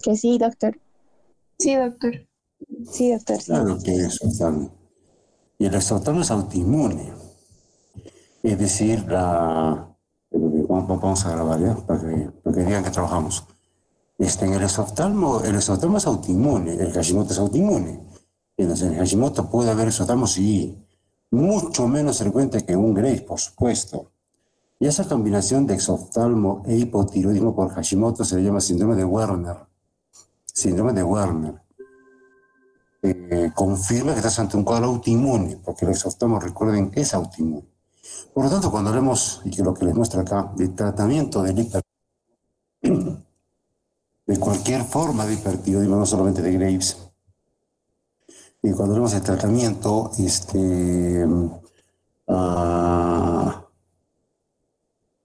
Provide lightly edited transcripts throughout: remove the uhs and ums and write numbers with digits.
Que sí, doctor. Sí, doctor. Sí, doctor, sí. Claro que es oftalmo. Y el exoftalmo es autoinmune. Es decir, vamos a grabar ya, para que digan que trabajamos. En el exoftalmo es autoinmune, el Hashimoto es autoinmune. Entonces, en el Hashimoto puede haber exoftalmo, sí, mucho menos frecuente que un Graves, por supuesto. Y esa combinación de exoftalmo e hipotiroidismo por Hashimoto se le llama síndrome de Werner. Síndrome de Werner. Confirma que estás ante un cuadro autoinmune, porque el exoftalmo, recuerden, es autoinmune. Por lo tanto, cuando hablemos, y que lo que les muestro acá, de tratamiento del de cualquier forma de hipertiroidismo, no solamente de Graves, y cuando hablamos de tratamiento, ah,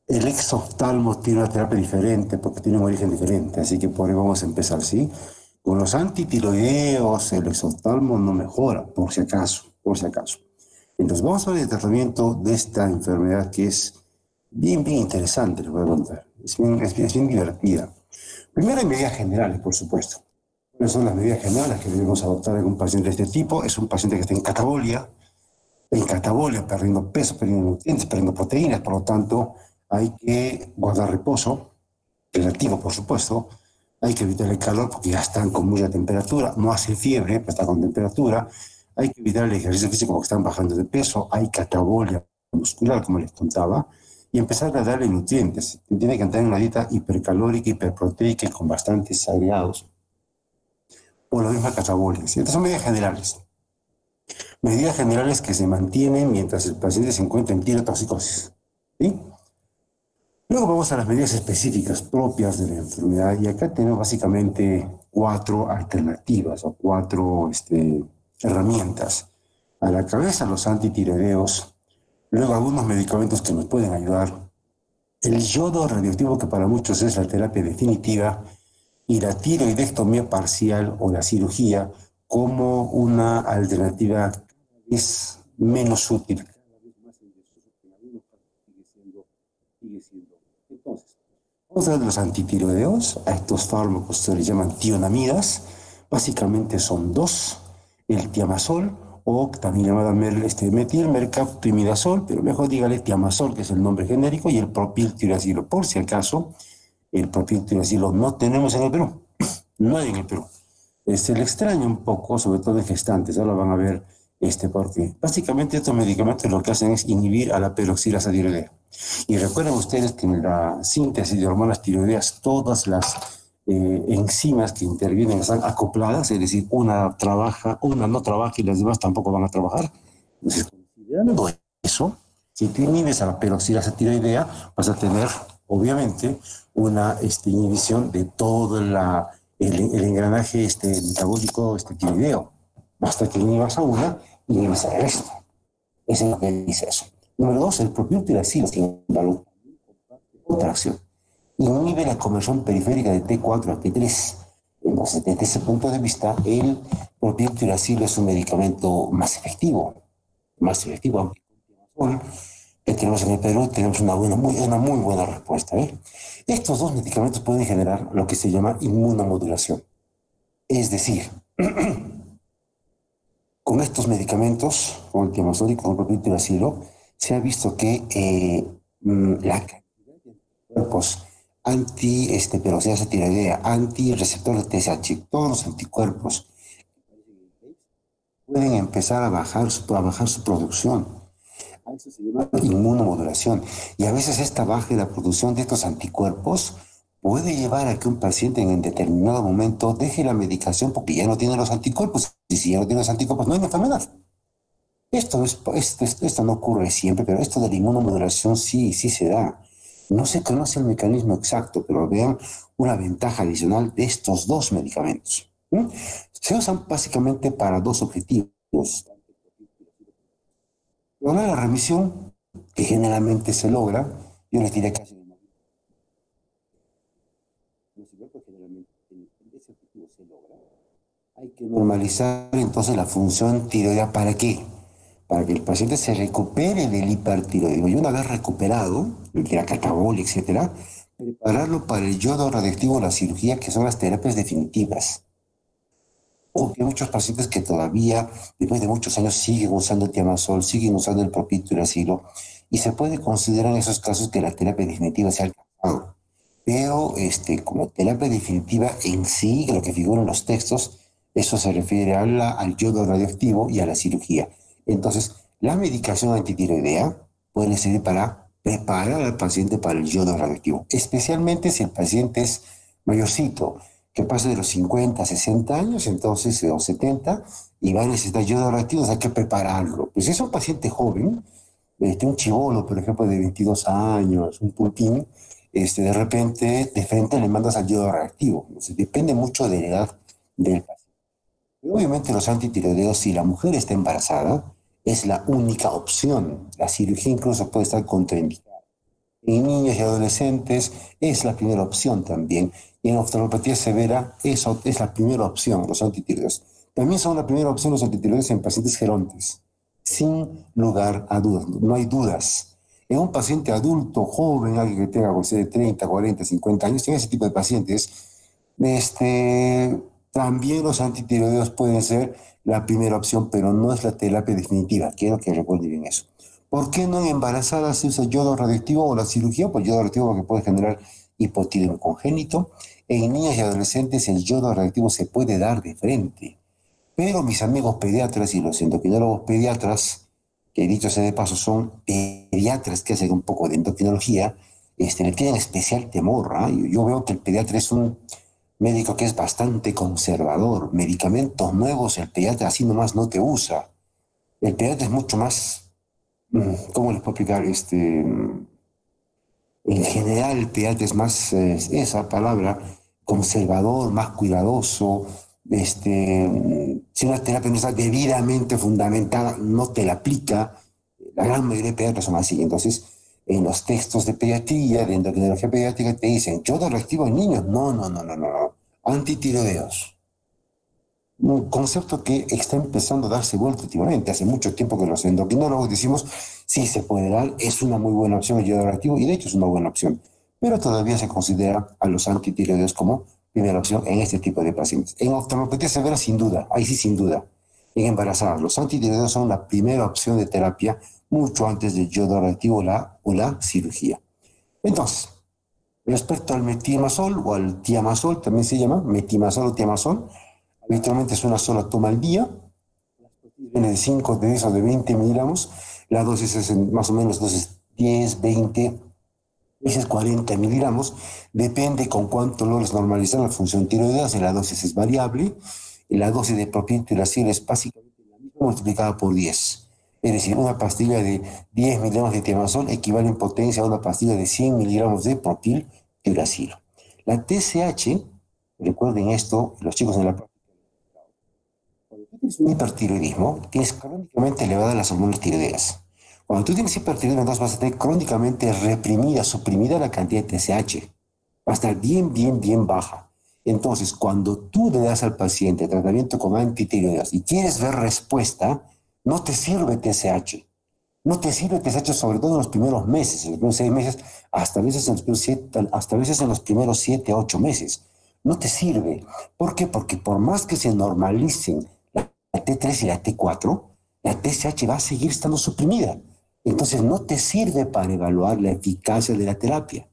el exoftalmo tiene una terapia diferente porque tiene un origen diferente, así que por ahí vamos a empezar, ¿sí? Con los antitiroideos, el exoftalmo no mejora, por si acaso, por si acaso. Entonces, vamos a ver el tratamiento de esta enfermedad que es bien, bien interesante, les voy a contar. Es bien divertida. Primero, hay medidas generales, por supuesto. ¿Cuáles son las medidas generales que debemos adoptar en un paciente de este tipo? Es un paciente que está en catabolia, perdiendo peso, perdiendo nutrientes, perdiendo proteínas, por lo tanto, hay que guardar reposo, relativo, por supuesto. Hay que evitar el calor porque ya están con mucha temperatura, no hace fiebre, pero está con temperatura. Hay que evitar el ejercicio físico porque están bajando de peso. Hay catabolia muscular, como les contaba, y empezar a darle nutrientes. Tiene que entrar en una dieta hipercalórica, hiperproteica y con bastantes agregados por la misma catabolia. ¿Sí? Estas son medidas generales. Medidas generales que se mantienen mientras el paciente se encuentra en tirotoxicosis. ¿Sí? Luego vamos a las medidas específicas propias de la enfermedad y acá tenemos básicamente cuatro alternativas o cuatro herramientas. A la cabeza los antitiroideos, luego algunos medicamentos que nos pueden ayudar, el yodo radioactivo que para muchos es la terapia definitiva y la tiroidectomía parcial o la cirugía como una alternativa es menos útil. Entonces, vamos a ver de los antitiroideos. A estos fármacos se les llaman tionamidas. Básicamente son dos: el tiamazol o también llamada metilmercaprimidazol, pero mejor dígale tiamazol, que es el nombre genérico, y el propiltiuracilo. Por si acaso, el propiltiuracilo no tenemos en el Perú. No hay en el Perú. Se le extraña un poco, sobre todo en gestantes. Ahora van a ver porque básicamente estos medicamentos lo que hacen es inhibir a la peroxilasa tiroidea. Y recuerden ustedes que en la síntesis de hormonas tiroideas todas las enzimas que intervienen están acopladas, es decir, una trabaja, una no trabaja y las demás tampoco van a trabajar. Entonces, considerando eso, si tú inhibes a la peroxilasa tiroidea, vas a tener, obviamente, una inhibición de todo el engranaje metabólico tiroideo. Basta que inhibas a una y inhibes al resto. Eso es lo que dice eso. Número dos, el propio tiracilo, sin embargo, contracción. Inhibe la conversión periférica de T4 a T3. Entonces, desde ese punto de vista, el propio tiracilo es un medicamento más efectivo, aunque que tenemos en el Perú, tenemos una muy buena respuesta. Estos dos medicamentos pueden generar lo que se llama inmunomodulación. Es decir, con estos medicamentos, con el tiamazol y con el propiltiuracilo, se ha visto que la cantidad de cuerpos anti-peroxidasa tiroidea, anti-receptor de TSH, todos los anticuerpos pueden empezar a bajar su producción. A eso se llama inmunomodulación. Y a veces esta baja de la producción de estos anticuerpos puede llevar a que un paciente en determinado momento deje la medicación porque ya no tiene los anticuerpos. Y si ya no tiene los anticuerpos, no hay enfermedad. Esto no ocurre siempre, pero esto de la inmunomodulación sí se da. No se conoce el mecanismo exacto, pero vean una ventaja adicional de estos dos medicamentos. Se usan básicamente para dos objetivos. Lograr la remisión, que generalmente se logra, yo les diría casi generalmente ese objetivo se logra. Hay que normalizar entonces la función tiroidea. ¿Para qué? Para que el paciente se recupere del hipertiroidismo. Y una vez recuperado, que era catabólico, etcétera, prepararlo para el yodo radiactivo o la cirugía, que son las terapias definitivas. O que hay muchos pacientes que todavía, después de muchos años, siguen usando el tiamazol, siguen usando el propiltiracilo, y se puede considerar en esos casos que la terapia definitiva se ha alcanzado. Pero como terapia definitiva en sí, lo que figura en los textos, eso se refiere al yodo radioactivo y a la cirugía. Entonces, la medicación antitiroidea puede servir para preparar al paciente para el yodo radioactivo, especialmente si el paciente es mayorcito, que pasa de los 50 a 60 años, entonces, o 70, y va a necesitar yodo radioactivo, hay que prepararlo. Pues si es un paciente joven, un chibolo, por ejemplo, de 22 años, un pulpín, de repente, de frente le mandas al yodo reactivo. Entonces, depende mucho de la edad del paciente. Y obviamente los antitiroideos, si la mujer está embarazada, es la única opción. La cirugía incluso puede estar contraindicada. En niños y adolescentes es la primera opción también. Y en oftalmopatía severa, eso es la primera opción, los antitiroideos. También son la primera opción los antitiroideos en pacientes gerontes, sin lugar a dudas, no hay dudas. En un paciente adulto, joven, alguien que tenga, de 30, 40, 50 años, en ese tipo de pacientes, también los antitiroideos pueden ser la primera opción, pero no es la terapia definitiva. Quiero que recuerden bien eso. ¿Por qué no en embarazadas se usa yodo radioactivo o la cirugía? Pues yodo radioactivo porque puede generar hipotiroidismo congénito. En niños y adolescentes el yodo radioactivo se puede dar de frente. Pero mis amigos pediatras y los endocrinólogos pediatras, que dicho sea de paso son pediatras que hacen un poco de endocrinología, le tienen especial temor. ¿Ah? Yo veo que el pediatra es un médico que es bastante conservador. Medicamentos nuevos el pediatra así nomás no te usa. El pediatra es mucho más, ¿cómo les puedo explicar? En general el pediatra es más, esa palabra, conservador, más cuidadoso. Si una terapia no está debidamente fundamentada, no te la aplica. La gran mayoría de pediatras son así. Entonces, en los textos de pediatría, de endocrinología pediátrica, te dicen, yodo reactivo en niños. No, no, no, no, no. Antitiroideos. Un concepto que está empezando a darse vuelta últimamente. Hace mucho tiempo que los endocrinólogos decimos, sí se puede dar, es una muy buena opción el yodo reactivo, y de hecho es una buena opción. Pero todavía se considera a los antitiroideos como primera opción en este tipo de pacientes. En oftalmopatía severa, sin duda, ahí sí, sin duda. En embarazadas, los antitiroideos son la primera opción de terapia mucho antes del yodo reactivo o la cirugía. Entonces, respecto al metimazol o al tiamazol, también se llama metimazol o tiamazol, habitualmente es una sola toma al día, viene de 5, de 10 o de 20 miligramos, la dosis es más o menos dosis 10, 20, veces 40 miligramos, depende con cuánto logres normalizar la función tiroidea, si la dosis es variable, y la dosis de propiltiracil es básicamente la misma multiplicada por 10. Es decir, una pastilla de 10 miligramos de tiamazol equivale en potencia a una pastilla de 100 miligramos de propiltiracilo. La TSH, recuerden esto, los chicos en la práctica, cuando tú tienes un hipertiroidismo, tienes crónicamente elevadas las hormonas tiroideas. Cuando tú tienes hipertiroidismo, entonces vas a tener crónicamente reprimida, suprimida la cantidad de TSH. Va a estar bien, bien, bien baja. Entonces, cuando tú le das al paciente tratamiento con antitiroideos y quieres ver respuesta, no te sirve TSH. No te sirve TSH, sobre todo en los primeros meses, en los primeros 6 meses, hasta a veces en los primeros 7, 8 meses. No te sirve. ¿Por qué? Porque por más que se normalicen la T3 y la T4, la TSH va a seguir estando suprimida. Entonces no te sirve para evaluar la eficacia de la terapia.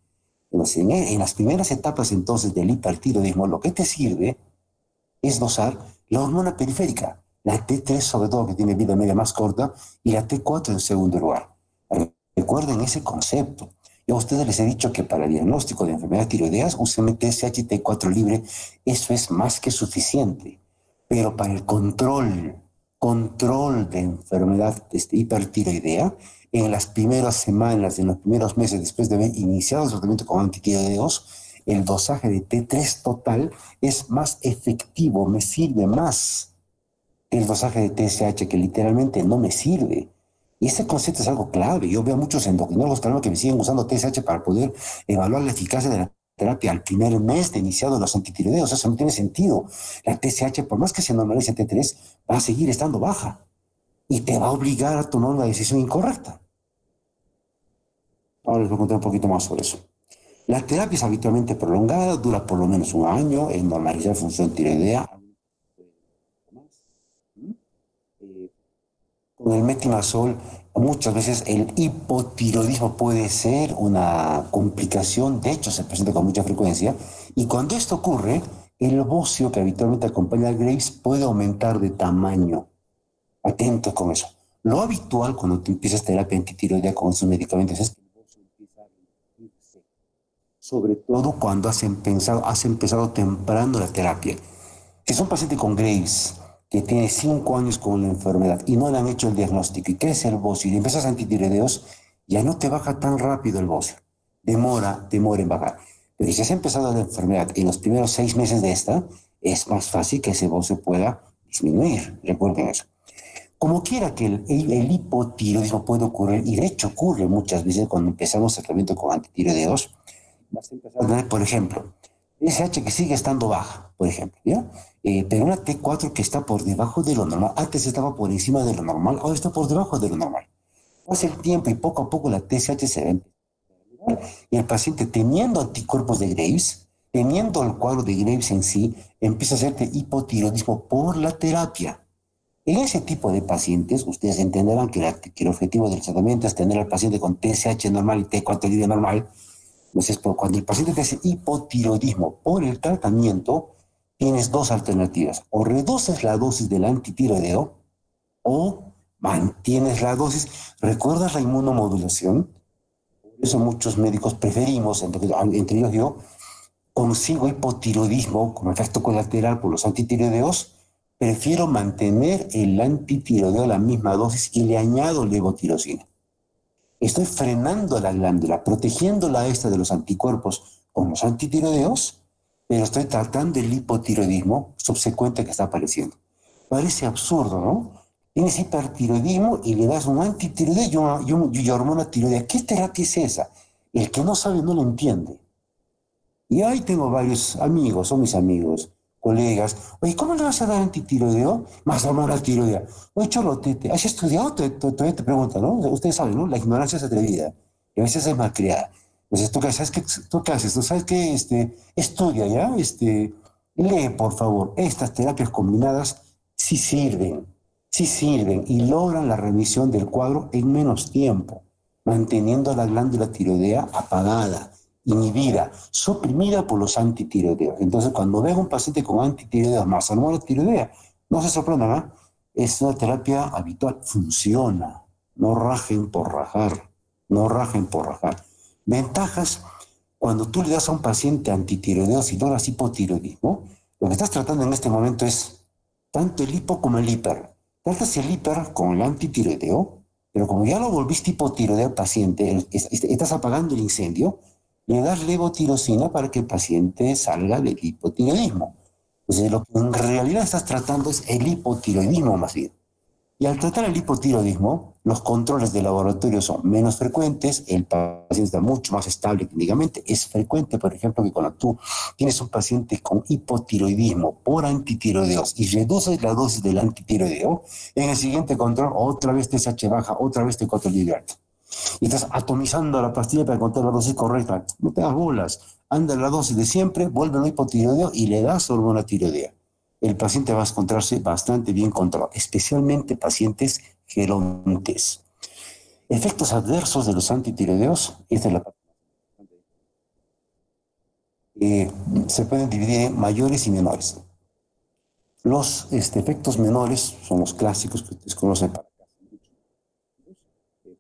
Entonces, en las primeras etapas entonces del hipertiroidismo, lo que te sirve es dosar la hormona periférica, la T3 sobre todo, que tiene vida media más corta, y la T4 en segundo lugar. Recuerden ese concepto. Yo a ustedes les he dicho que para el diagnóstico de enfermedades tiroideas usen TSH y T4 libre, eso es más que suficiente. Pero para el control de enfermedad hipertiroidea, en las primeras semanas, en los primeros meses después de haber iniciado el tratamiento con antitiroideos, el dosaje de T3 total es más efectivo, me sirve más que el dosaje de TSH, que literalmente no me sirve. Y ese concepto es algo clave. Yo veo a muchos endocrinólogos que me siguen usando TSH para poder evaluar la eficacia de la terapia al primer mes de iniciado los antitiroideos. Eso no tiene sentido. La TSH, por más que se normalice T3, va a seguir estando baja y te va a obligar a tomar una decisión incorrecta. Ahora les voy a contar un poquito más sobre eso. La terapia es habitualmente prolongada, dura por lo menos un año en normalizar función tiroidea. Con el metimazol, muchas veces el hipotiroidismo puede ser una complicación, de hecho se presenta con mucha frecuencia, y cuando esto ocurre, el bocio que habitualmente acompaña al Graves puede aumentar de tamaño. Atentos con eso. Lo habitual cuando tú empiezas terapia antitiroidea con esos medicamentos es que el bocio empieza a reducirse, sobre todo cuando has empezado temprano la terapia. Si es un paciente con Graves que tiene 5 años con la enfermedad y no le han hecho el diagnóstico y crece el bocio y le empiezas antitiroideos, ya no te baja tan rápido el bocio. Demora en bajar. Pero si has empezado la enfermedad en los primeros 6 meses de esta, es más fácil que ese bocio pueda disminuir. Recuerden eso. Como quiera que el hipotiroidismo puede ocurrir, y de hecho ocurre muchas veces cuando empezamos tratamiento con antitiroideos, vas a empezar a tener, por ejemplo, SH que sigue estando baja, por ejemplo, ¿ya? Pero una T4 que está por debajo de lo normal. Antes estaba por encima de lo normal, ahora está por debajo de lo normal. Pasa el tiempo y poco a poco la TSH se va a elevar y el paciente teniendo anticuerpos de Graves, teniendo el cuadro de Graves en sí, empieza a hacerte hipotiroidismo por la terapia. En ese tipo de pacientes, ustedes entenderán que el objetivo del tratamiento es tener al paciente con TSH normal y T4 libre normal. Entonces, cuando el paciente te hace hipotiroidismo por el tratamiento, tienes dos alternativas. O reduces la dosis del antitiroideo o mantienes la dosis. ¿Recuerdas la inmunomodulación? Por eso muchos médicos preferimos, entre ellos yo, consigo hipotiroidismo como efecto colateral por los antitiroideos, prefiero mantener el antitiroideo a la misma dosis y le añado levotirosina. Estoy frenando a la glándula, protegiéndola a esta de los anticuerpos con los antitiroideos, pero estoy tratando el hipotiroidismo subsecuente que está apareciendo. Parece absurdo, ¿no? Tienes hipertiroidismo y le das un antitiroideo y hormona tiroidea. ¿Qué terapia es esa? El que no sabe no lo entiende. Y ahí tengo varios amigos, son mis amigos, colegas. Oye, ¿cómo le vas a dar antitiroideo? Más hormona tiroidea. Oye, Cholotete, ¿has estudiado? Todavía te preguntan, ¿no? Ustedes saben, ¿no? La ignorancia es atrevida y a veces es malcriada. Entonces, ¿tú qué haces? ¿Tú sabes qué? Estudia, ¿ya? Lee, por favor. Estas terapias combinadas sí sirven y logran la remisión del cuadro en menos tiempo, manteniendo la glándula tiroidea apagada, inhibida, suprimida por los antitiroideos. Entonces, cuando veo a un paciente con antitiroideos más hormona tiroidea, no se sorprendan, ¿eh? Es una terapia habitual, funciona. No rajen por rajar, no rajen por rajar. Ventajas, cuando tú le das a un paciente antitiroideos y logras hipotiroidismo, lo que estás tratando en este momento es tanto el hipo como el hiper. Tratas el hiper con el antitiroideo, pero como ya lo volviste hipotiroideo al paciente, estás apagando el incendio, le das levotirosina para que el paciente salga del hipotiroidismo. Entonces, lo que en realidad estás tratando es el hipotiroidismo más bien. Y al tratar el hipotiroidismo, los controles de laboratorio son menos frecuentes, el paciente está mucho más estable clínicamente. Es frecuente, por ejemplo, que cuando tú tienes un paciente con hipotiroidismo por antitiroideos y reduces la dosis del antitiroideo, en el siguiente control otra vez TSH baja, otra vez T4 libre alto. Y estás atomizando la pastilla para encontrar la dosis correcta. No te das bolas. Anda la dosis de siempre, vuelve al hipotiroideo y le das hormona tiroidea. El paciente va a encontrarse bastante bien controlado, especialmente pacientes gerontes. Efectos adversos de los antitiroideos, esta es la parte. Se pueden dividir en mayores y menores. Los efectos menores son los clásicos que ustedes conocen para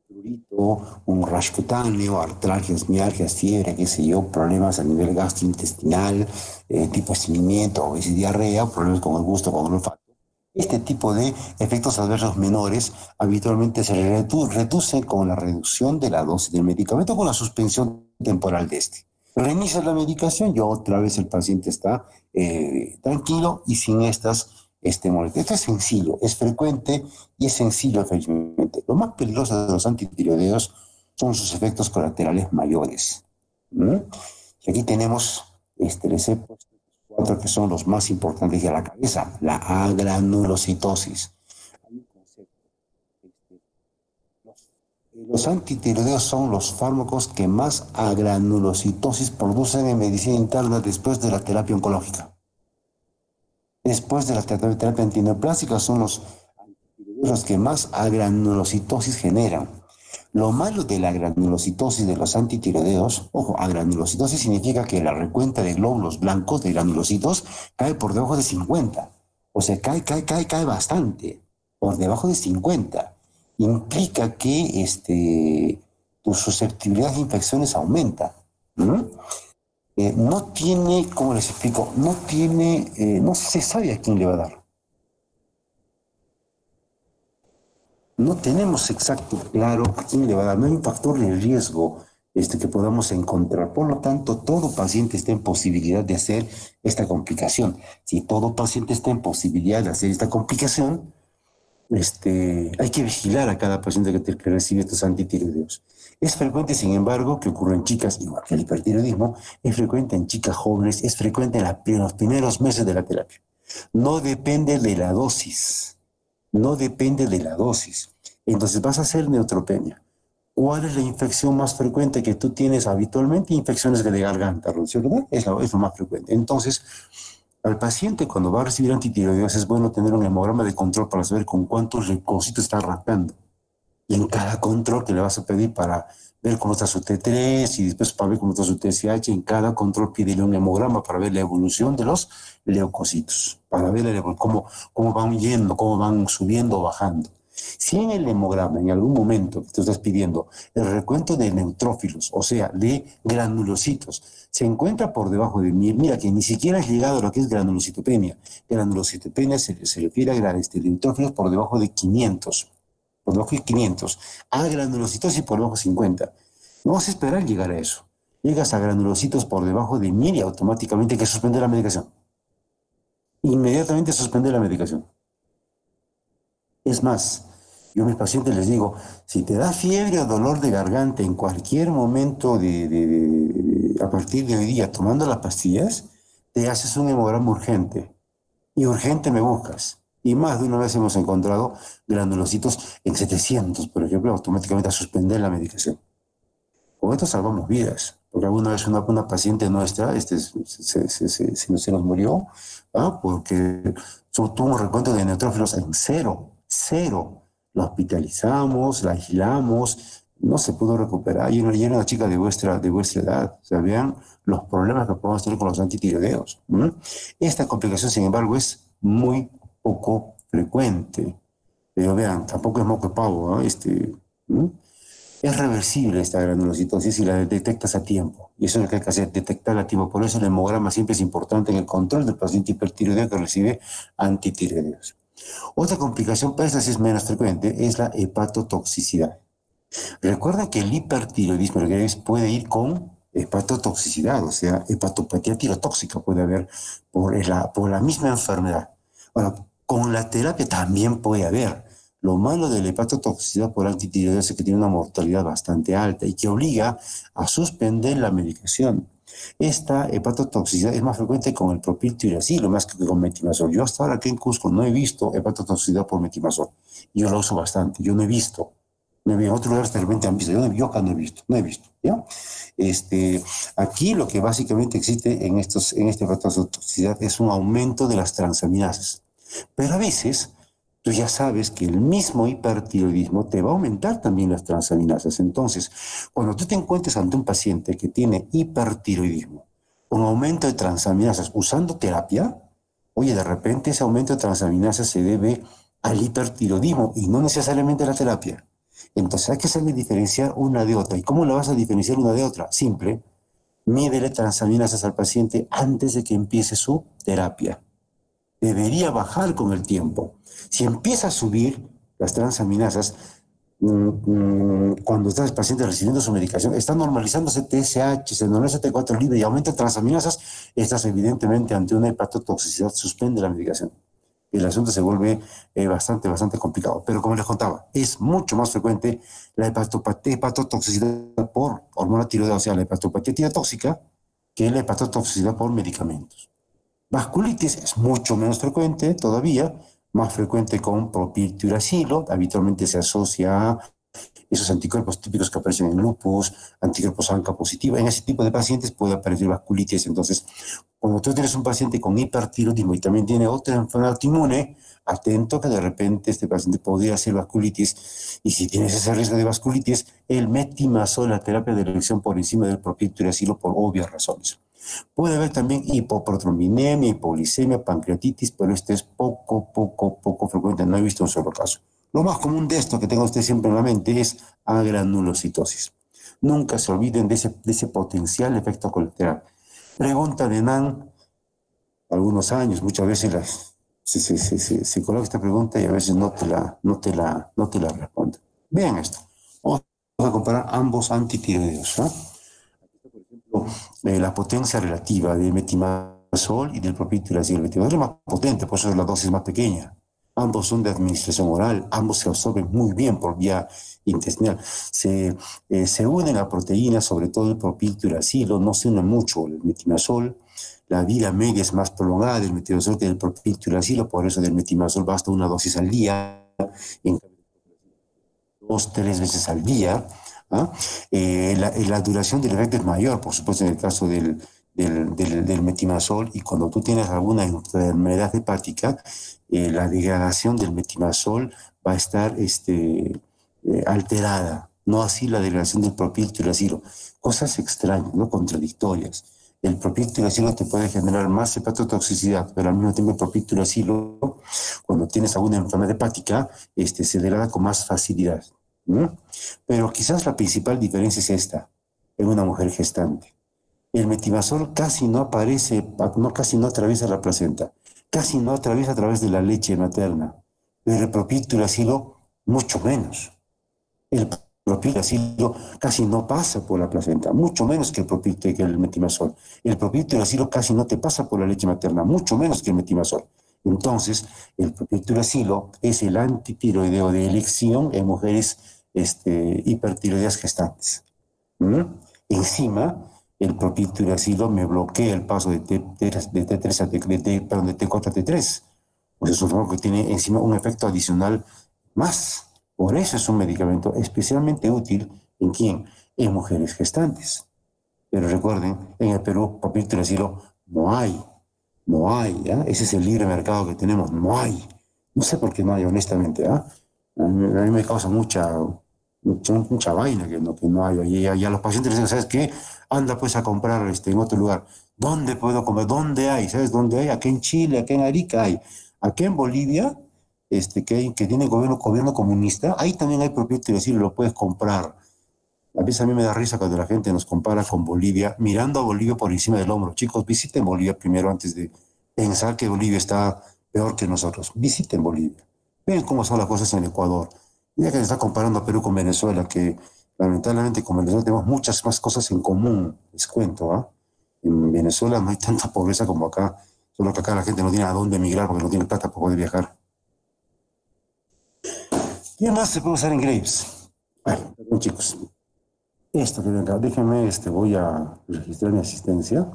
prurito, un rash cutáneo, artralgias, mialgias, fiebre, qué sé yo, problemas a nivel gastrointestinal, tipo estreñimiento, o diarrea, problemas con el gusto, con el olfato. Este tipo de efectos adversos menores habitualmente se reducen con la reducción de la dosis del medicamento, con la suspensión temporal de este. Reinicia la medicación y otra vez el paciente está tranquilo y sin estas molestias. Esto es sencillo, es frecuente y es sencillo, felizmente. Lo más peligroso de los antitiroideos son sus efectos colaterales mayores. ¿Mm? Y aquí tenemos, les he puesto 4 que son los más importantes de la cabeza, la agranulocitosis. Hay un concepto, los Los antitiroideos son los fármacos que más agranulocitosis producen en medicina interna después de la terapia oncológica. Después de la terapia antineoplástica son los antitiroideos los que más agranulocitosis generan. Lo malo de la granulocitosis de los antitiroideos, ojo, agranulocitosis significa que la recuenta de glóbulos blancos de granulocitos cae por debajo de 50. O sea, cae bastante, por debajo de 50. Implica que tu susceptibilidad de infecciones aumenta. ¿No? No tiene, ¿cómo les explico? No se sabe a quién le va a dar. No tenemos exacto, claro, a quién le va a dar. No hay un factor de riesgo que podamos encontrar. Por lo tanto, todo paciente está en posibilidad de hacer esta complicación. Si todo paciente está en posibilidad de hacer esta complicación, hay que vigilar a cada paciente que recibe estos antitiroideos. Es frecuente, sin embargo, que ocurra en chicas, igual que el hipertiroidismo, es frecuente en chicas jóvenes, es frecuente en los primeros meses de la terapia. No depende de la dosis. No depende de la dosis. Entonces vas a hacer neutropenia. ¿Cuál es la infección más frecuente que tú tienes habitualmente? Infecciones de garganta, ¿verdad? Es lo más frecuente. Entonces, al paciente cuando va a recibir antitiroideos es bueno tener un hemograma de control para saber con cuántos leucocitos está rascando. Y en cada control que le vas a pedir para ver cómo está su T3 y después para ver cómo está su TSH, en cada control pídele un hemograma para ver la evolución de los leucocitos, para ver cómo van yendo, cómo van subiendo o bajando. Si en el hemograma, en algún momento que tú estás pidiendo el recuento de neutrófilos, o sea, de granulocitos, se encuentra por debajo de 1000, mira que ni siquiera has llegado a lo que es granulocitopenia. Granulocitopenia se refiere a neutrófilos por debajo de 500. Por debajo de 500. A granulocitosis por debajo de 50. No vas a esperar llegar a eso. Llegas a granulocitos por debajo de 1000 y automáticamente hay que suspender la medicación. Inmediatamente suspender la medicación. Es más, yo a mis pacientes les digo, si te da fiebre o dolor de garganta en cualquier momento a partir de hoy día tomando las pastillas, te haces un hemograma urgente. Y urgente me buscas. Y más de una vez hemos encontrado granulocitos en 700, por ejemplo, automáticamente a suspender la medicación. Con esto salvamos vidas. Porque alguna vez una paciente nuestra se nos murió, porque tuvo un recuento de neutrófilos en cero. La hospitalizamos, la aislamos, no se pudo recuperar. Y era una chica de vuestra edad. O sea, vean los problemas que podemos tener con los antitiroideos. Esta complicación, sin embargo, es muy poco frecuente. Pero vean, tampoco es moco de pavo. Es reversible esta granulocitosis si la detectas a tiempo. Y eso es lo que hay que hacer, detectarla a tiempo. Por eso el hemograma siempre es importante en el control del paciente hipertiroideo que recibe antitiroideos. Otra complicación, pero esta sí es menos frecuente, es la hepatotoxicidad. Recuerda que el hipertiroidismo puede ir con hepatotoxicidad, o sea, hepatopatía tirotóxica puede haber por la misma enfermedad. Bueno, con la terapia también puede haber. Lo malo de la hepatotoxicidad por antitiroideos es que tiene una mortalidad bastante alta y que obliga a suspender la medicación. Esta hepatotoxicidad es más frecuente con el propiltiuracilo más que con metimazol. Yo hasta ahora aquí en Cusco no he visto hepatotoxicidad por metimazol. Yo lo uso bastante, yo no he visto. En otros lugares de repente han visto, yo acá no he visto, ¿ya? Aquí lo que básicamente existe en esta hepatotoxicidad es un aumento de las transaminasas. Pero a veces tú ya sabes que el mismo hipertiroidismo te va a aumentar también las transaminasas. Entonces, cuando tú te encuentres ante un paciente que tiene hipertiroidismo, con aumento de transaminasas usando terapia, oye, de repente ese aumento de transaminasas se debe al hipertiroidismo y no necesariamente a la terapia. Entonces hay que saber diferenciar una de otra. ¿Y cómo la vas a diferenciar una de otra? Simple, mídele transaminasas al paciente antes de que empiece su terapia. Debería bajar con el tiempo. Si empieza a subir las transaminasas, cuando está el paciente recibiendo su medicación, está normalizándose TSH, se normaliza T4 libre y aumenta transaminasas, estás evidentemente ante una hepatotoxicidad, suspende la medicación. El asunto se vuelve bastante complicado. Pero como les contaba, es mucho más frecuente la hepatotoxicidad por hormona tiroidea, o sea, la hepatopatía tirotóxica, que la hepatotoxicidad por medicamentos. Vasculitis es mucho menos frecuente todavía, más frecuente con propiltiuracilo, habitualmente se asocia a esos anticuerpos típicos que aparecen en lupus, anticuerpos ANCA positiva. En ese tipo de pacientes puede aparecer vasculitis. Entonces, cuando tú tienes un paciente con hipertiroidismo y también tiene otra enfermedad autoinmune, atento que de repente este paciente podría hacer vasculitis, y si tienes ese riesgo de vasculitis, el metimazol, la terapia de elección por encima del propiltiuracilo, por obvias razones. Puede haber también hipoprotrombinemia, hipoglicemia, pancreatitis, pero este es poco frecuente, no he visto un solo caso. Lo más común de esto que tenga usted siempre en la mente es agranulocitosis. Nunca se olviden de ese potencial efecto colateral. Pregunta de Nan, algunos años, muchas veces se coloca esta pregunta y a veces no te la responde. Vean esto. Vamos a comparar ambos antitiroideos, ¿no? Por ejemplo, la potencia relativa del metimazol y del propiltiuracil. El metimazol es más potente, por eso la dosis es más pequeña. Ambos son de administración oral, ambos se absorben muy bien por vía intestinal. Se unen a proteínas, sobre todo el propiltiuracilo, no se une mucho el metimazol. La vida media es más prolongada del metimazol que del propiltiuracilo, por eso del metimazol basta una dosis al día, en 2-3 veces al día. ¿Ah? La duración del efecto es mayor, por supuesto, en el caso del metimazol, y cuando tú tienes alguna enfermedad hepática, la degradación del metimazol va a estar alterada, no así la degradación del propiltiuracilo. Cosas extrañas, ¿no? Contradictorias. El propiltiuracilo te puede generar más hepatotoxicidad, pero al mismo tiempo el propiltiuracilo, cuando tienes alguna enfermedad hepática, se degrada con más facilidad. ¿No? Pero quizás la principal diferencia es esta, en una mujer gestante. El metimazol casi no aparece, casi no atraviesa la placenta, casi no atraviesa a través de la leche materna, pero el propiltiuracilo mucho menos. El propiltiuracilo casi no pasa por la placenta, mucho menos que el metimazol. El propiltiuracilo casi no te pasa por la leche materna, mucho menos que el metimazol. Entonces, el propiltiuracilo es el antitiroideo de elección en mujeres hipertiroideas gestantes. ¿Mm? Encima, el propiltiuracilo me bloquea el paso de T4 a T3. Pues es un fármaco que tiene encima un efecto adicional más. Por eso es un medicamento especialmente útil ¿en quién? En mujeres gestantes. Pero recuerden, en el Perú, propiltiuracilo no hay. No hay, ¿ya? Ese es el libre mercado que tenemos, no hay. No sé por qué no hay, honestamente, ¿ah? A mí me causa mucha vaina que no hay. Y a los pacientes les dicen, ¿sabes qué? Anda pues a comprar en otro lugar. ¿Dónde puedo comer? ¿Dónde hay? ¿Sabes dónde hay? Aquí en Chile, aquí en Arica hay. Aquí en Bolivia, que tiene gobierno comunista, ahí también hay propiltiuracilo, lo puedes comprar. A veces a mí me da risa cuando la gente nos compara con Bolivia, mirando a Bolivia por encima del hombro. Chicos, visiten Bolivia primero antes de pensar que Bolivia está peor que nosotros. Visiten Bolivia. Vean cómo son las cosas en Ecuador. Ya que se está comparando a Perú con Venezuela, que lamentablemente con Venezuela tenemos muchas más cosas en común, les cuento. ¿Ah? En Venezuela no hay tanta pobreza como acá, solo que acá la gente no tiene a dónde emigrar porque no tiene plata para poder viajar. ¿Qué más se puede usar en Graves? Bueno, perdón, chicos. Esto que ven acá, déjenme, voy a registrar mi asistencia.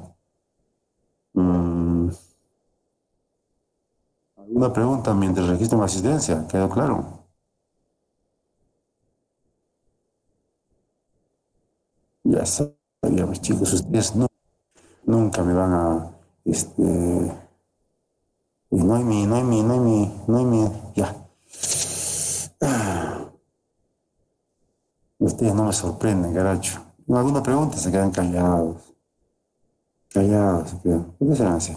¿Alguna pregunta mientras registro mi asistencia? ¿Quedó claro? Ya sabía, mis chicos, ustedes nunca me van a, no hay ya. Ustedes no me sorprenden, caracho. ¿Alguna pregunta? Se quedan callados. Callados, se quedan. ¿Por qué serán así?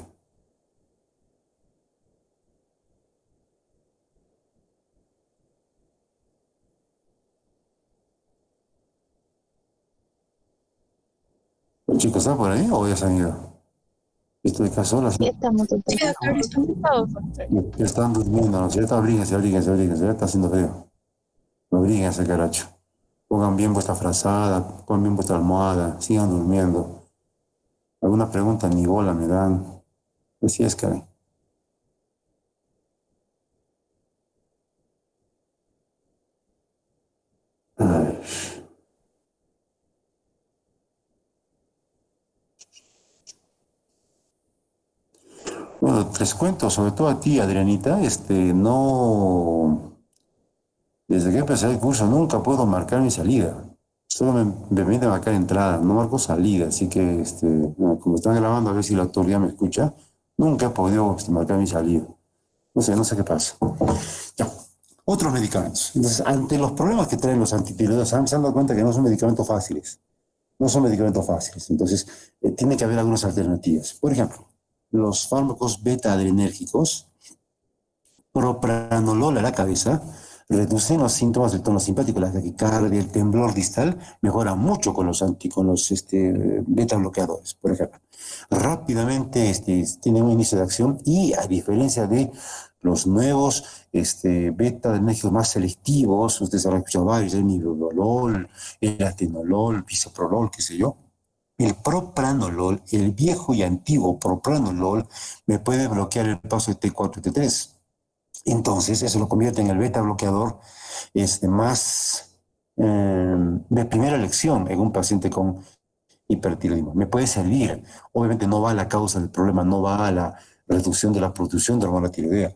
¿Los chicos están por ahí o ya se han ido? Estoy acá solas. Ya estamos, doctor. Sí, doctor, están ocupados, doctor. Ya están durmiendo, ¿no es cierto? Abríguense, ya está haciendo frío. Abríguense, caracho. Pongan bien vuestra frazada, pongan bien vuestra almohada, sigan durmiendo. ¿Alguna pregunta? Ni bola me dan. Así es, Karen. Ay. Bueno, les cuento, sobre todo a ti, Adrianita, no, Desde que empecé el curso nunca puedo marcar mi salida. Solo me permite marcar entrada, no marco salida. Así que, bueno, como están grabando, a ver si la autoridad me escucha, nunca he podido marcar mi salida. No sé qué pasa. Ya. Otros medicamentos. Entonces, ante los problemas que traen los antitiroideos, se han dado cuenta que no son medicamentos fáciles. No son medicamentos fáciles. Entonces, tiene que haber algunas alternativas. Por ejemplo, los fármacos beta-adrenérgicos, propranolol a la cabeza, reducen los síntomas del tono simpático, la taquicardia, el temblor distal, mejora mucho con los beta bloqueadores, por ejemplo. Rápidamente tienen un inicio de acción y a diferencia de los nuevos beta adrenérgicos más selectivos, ustedes habrán escuchado varios, el mibudolol, el atenolol, el bisoprolol, qué sé yo. El propranolol, el viejo y antiguo propranolol, me puede bloquear el paso de T4 y T3. Entonces, eso lo convierte en el beta bloqueador más de primera elección en un paciente con hipertiroidismo. Me puede servir. Obviamente no va a la causa del problema, no va a la reducción de la producción de hormona tiroidea.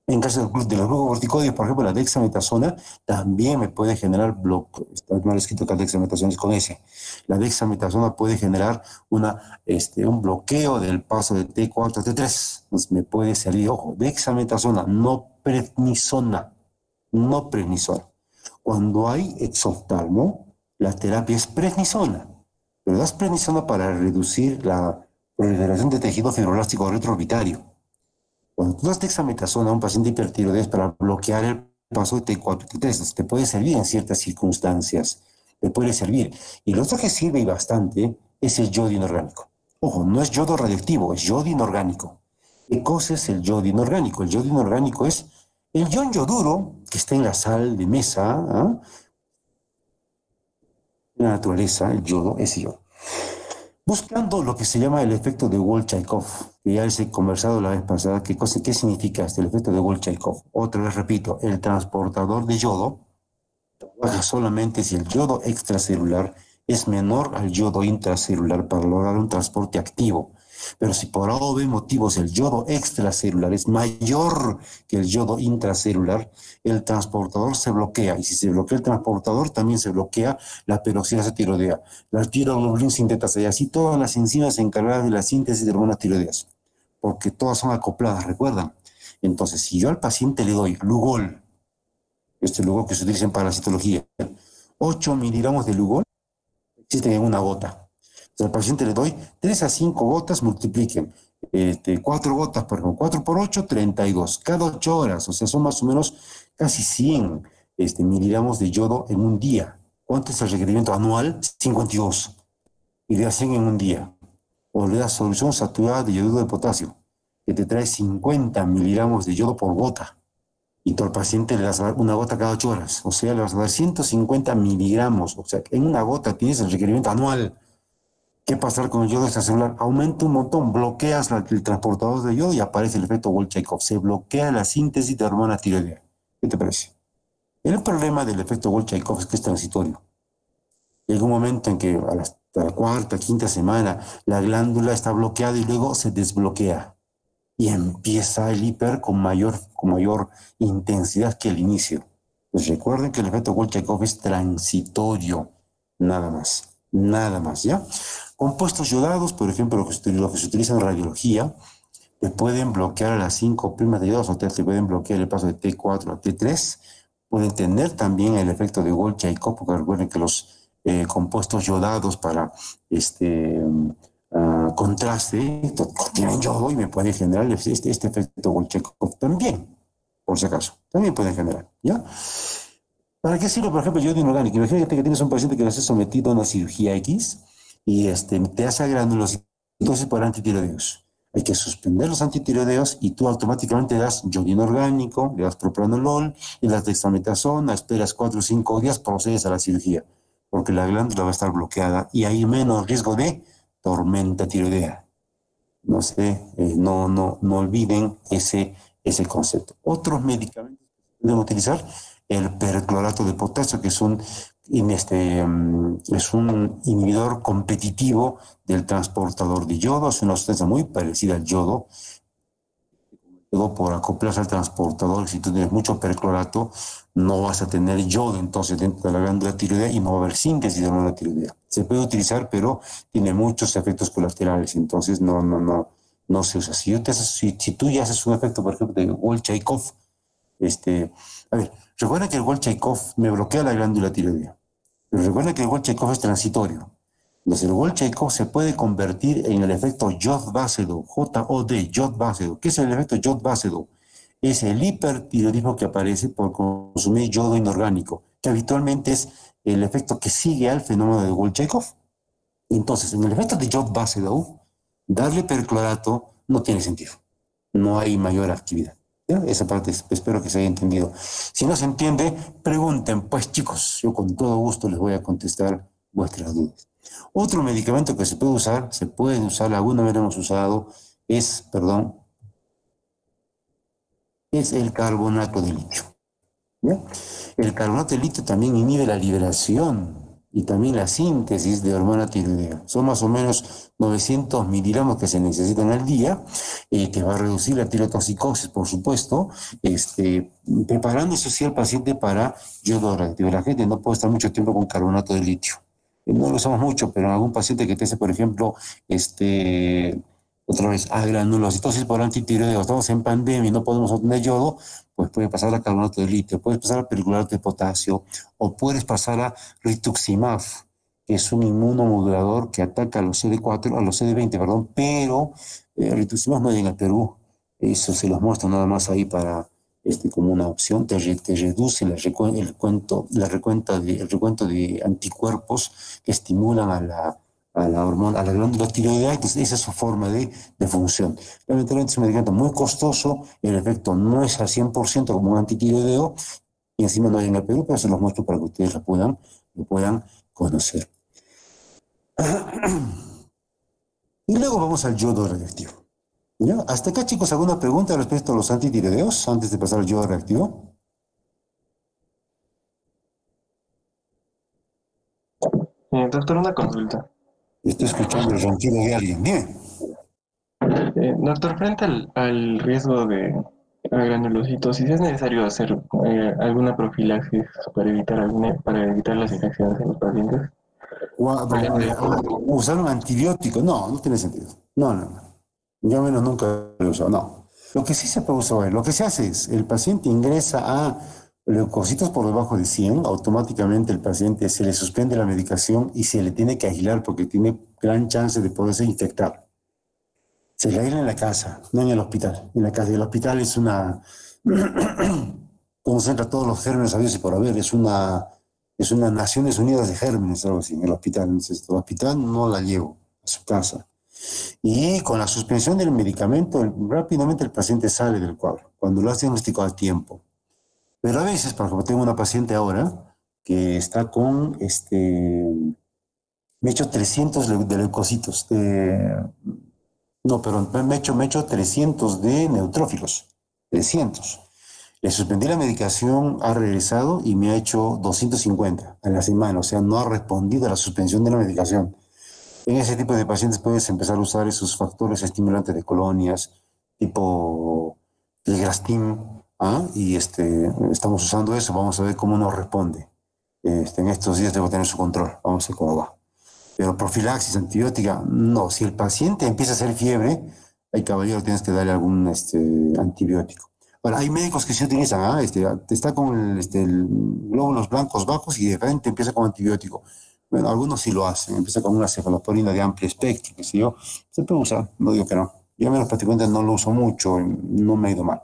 En caso de los glucocorticoides, por ejemplo, la dexametasona también me puede generar está mal escrito que la dexametasona es con S. La dexametasona puede generar un bloqueo del paso de T4 a T3. Entonces me puede salir, ojo, dexametasona, no prednisona. No prednisona. Cuando hay exoftalmo, la terapia es prednisona. Pero das prednisona para reducir la proliferación de tejido fibroblástico retroorbitario. Cuando tú das dexametasona a un paciente hipertiroideo para bloquear el paso de T4 y T3, te puede servir en ciertas circunstancias, te puede servir. Y lo otro que sirve y bastante es el yodo inorgánico. Ojo, no es yodo radioactivo, es yodo inorgánico. ¿Qué cosa es el yodo inorgánico? El yodo inorgánico es el ion yoduro que está en la sal de mesa, en la naturaleza, el yodo, ese yodo. Buscando lo que se llama el efecto de Wolff-Chaikov, que ya les he conversado la vez pasada, ¿qué significa el efecto de Wolff-Chaikov? Otra vez repito, el transportador de yodo trabaja solamente si el yodo extracelular es menor al yodo intracelular para lograr un transporte activo. Pero si por A o B motivos el yodo extracelular es mayor que el yodo intracelular, el transportador se bloquea. Y si se bloquea el transportador, también se bloquea la peroxidasa tiroidea, la tiroglobulina sintetasa y así todas las enzimas encargadas de la síntesis de hormonas tiroideas. Porque todas son acopladas, ¿recuerdan? Entonces, si yo al paciente le doy Lugol, Lugol que se utiliza en parasitología, 8 miligramos de Lugol existen en una gota. Al paciente le doy 3 a 5 gotas, multipliquen 4 gotas, por ejemplo, 4 por 8, 32, cada 8 horas, o sea, son más o menos casi 100 miligramos de yodo en un día. ¿Cuánto es el requerimiento anual? 52. Y le das 100 en un día. O le das solución saturada de yoduro de potasio, que te trae 50 miligramos de yodo por gota. Y tú al paciente le das a dar una gota cada 8 horas, o sea, le vas a dar 150 miligramos, o sea, en una gota tienes el requerimiento anual. ¿Qué pasa con el yodo extracelular? Aumenta un montón, bloqueas el transportador de yodo y aparece el efecto Wolff-Chaikov. Se bloquea la síntesis de hormona tiroidea. ¿Qué te parece? El problema del efecto Wolff-Chaikov es que es transitorio. Llega un momento en que a la cuarta, quinta semana la glándula está bloqueada y luego se desbloquea. Y empieza el hiper con mayor intensidad que el inicio. Pues recuerden que el efecto Wolff-Chaikov es transitorio, nada más. Nada más, ¿ya? Compuestos yodados, por ejemplo, lo que se utiliza en radiología, te pueden bloquear a las 5' de yodo, o te pueden bloquear el paso de T4 a T3, pueden tener también el efecto de Wolff-Chaikov, porque recuerden que los compuestos yodados para contraste contienen yodo y me puede generar este efecto Wolff-Chaikov también, por si acaso, también pueden generar, ¿ya? ¿Para qué sirve, por ejemplo, el yodo inorgánico? Imagínate que tienes un paciente que le has sometido a una cirugía X y te hace granulocitosis por antitiroideos. Hay que suspender los antitiroideos y tú automáticamente le das yodo inorgánico, le das propranolol, le das dexametasona, esperas 4 o 5 días, procedes a la cirugía, porque la glándula va a estar bloqueada y hay menos riesgo de tormenta tiroidea. No sé, no olviden ese concepto. Otros medicamentos que se pueden utilizar, el perclorato de potasio, que es un inhibidor competitivo del transportador de yodo, es una sustancia muy parecida al yodo, luego por acoplarse al transportador, si tú tienes mucho perclorato, no vas a tener yodo entonces dentro de la glándula tiroidea y no va a haber síntesis de hormona tiroidea. Se puede utilizar, pero tiene muchos efectos colaterales, entonces no se usa. Si tú ya haces un efecto, por ejemplo, de Wolff-Chaikoff, a ver, recuerda que el Wolff-Chaikoff me bloquea la glándula tiroidea, pero recuerda que el Wolff-Chaikoff es transitorio. Entonces, el Wolff-Chaikoff se puede convertir en el efecto Jod-Basedow, J-O-D, Jod-Basedow. ¿Qué es el efecto Jod-Basedow? Es el hipertiroidismo que aparece por consumir yodo inorgánico, que habitualmente es el efecto que sigue al fenómeno de Wolff-Chaikoff. Entonces, en el efecto de Jod-Basedow, darle perclorato no tiene sentido. No hay mayor actividad. ¿Ya? Esa parte espero que se haya entendido. Si no se entiende, pregunten, pues chicos, yo con todo gusto les voy a contestar vuestras dudas. Otro medicamento que se puede usar, alguna vez lo hemos usado, es el carbonato de litio. ¿Ya? El carbonato de litio también inhibe la liberación y también la síntesis de hormona tiroidea. Son más o menos 900 miligramos que se necesitan al día, que va a reducir la tirotoxicosis, por supuesto, preparándose así al paciente para yodo radioactivo. La gente no puede estar mucho tiempo con carbonato de litio. No lo usamos mucho, pero en algún paciente que tenga, por ejemplo, otra vez, agranulocitosis por antitiroideo, estamos en pandemia y no podemos obtener yodo, pues puede pasar a carbonato de litio, puedes pasar a perclorato de potasio, o puedes pasar a rituximab, que es un inmunomodulador que ataca a los CD4, a los CD20, perdón, pero rituximab no llega al Perú. Eso se los muestro nada más ahí para, como una opción, te reduce el recuento de anticuerpos que estimulan a la hormona, a la glándula tiroidea, entonces esa es su forma de función. Lamentablemente es un medicamento muy costoso, el efecto no es al 100% como un antitiroideo, y encima no hay en el Perú, pero se los muestro para que ustedes lo puedan conocer. Y luego vamos al yodo radioactivo. ¿Ya? Hasta acá, chicos, ¿alguna pregunta respecto a los antitiroideos antes de pasar al yodo radioactivo? Doctor, una consulta. Estoy escuchando el ronquido de alguien. Dime. Doctor, frente al riesgo de granulocitosis, ¿es necesario hacer alguna profilaxis para evitar las infecciones en los pacientes? Usar un antibiótico, no tiene sentido. No. Yo al menos nunca lo he usado, no. Lo que sí se puede usar, lo que se hace es, el paciente ingresa a leucocitos por debajo de 100, automáticamente el paciente se le suspende la medicación y se le tiene que aislar porque tiene gran chance de poderse infectar. Se le aísla en la casa, no en el hospital. En la casa. El hospital es concentra todos los gérmenes habidos y por haber, es una Naciones Unidas de gérmenes, algo así, en el hospital. Entonces, el hospital no la llevo a su casa. Y con la suspensión del medicamento, rápidamente el paciente sale del cuadro, cuando lo has diagnosticado a tiempo. Pero a veces, por ejemplo, tengo una paciente ahora que está con, me he hecho 300 de leucocitos, me he hecho 300 de neutrófilos, 300. Le suspendí la medicación, ha regresado y me ha hecho 250 a la semana, o sea, no ha respondido a la suspensión de la medicación. En ese tipo de pacientes puedes empezar a usar esos factores estimulantes de colonias, tipo el Grastim, y estamos usando eso, vamos a ver cómo nos responde. En estos días debo tener su control, vamos a ver cómo va. Pero profilaxis antibiótica, no. Si el paciente empieza a hacer fiebre, hay caballero, tienes que darle algún antibiótico. Ahora, hay médicos que se utilizan, está con el glóbulos blancos bajos y de repente empieza con antibiótico. Bueno, algunos sí lo hacen, empieza con una cefalosporina de amplio espectro, qué sé yo. Se puede usar, no digo que no. Yo menos prácticamente no lo uso mucho, no me ha ido mal.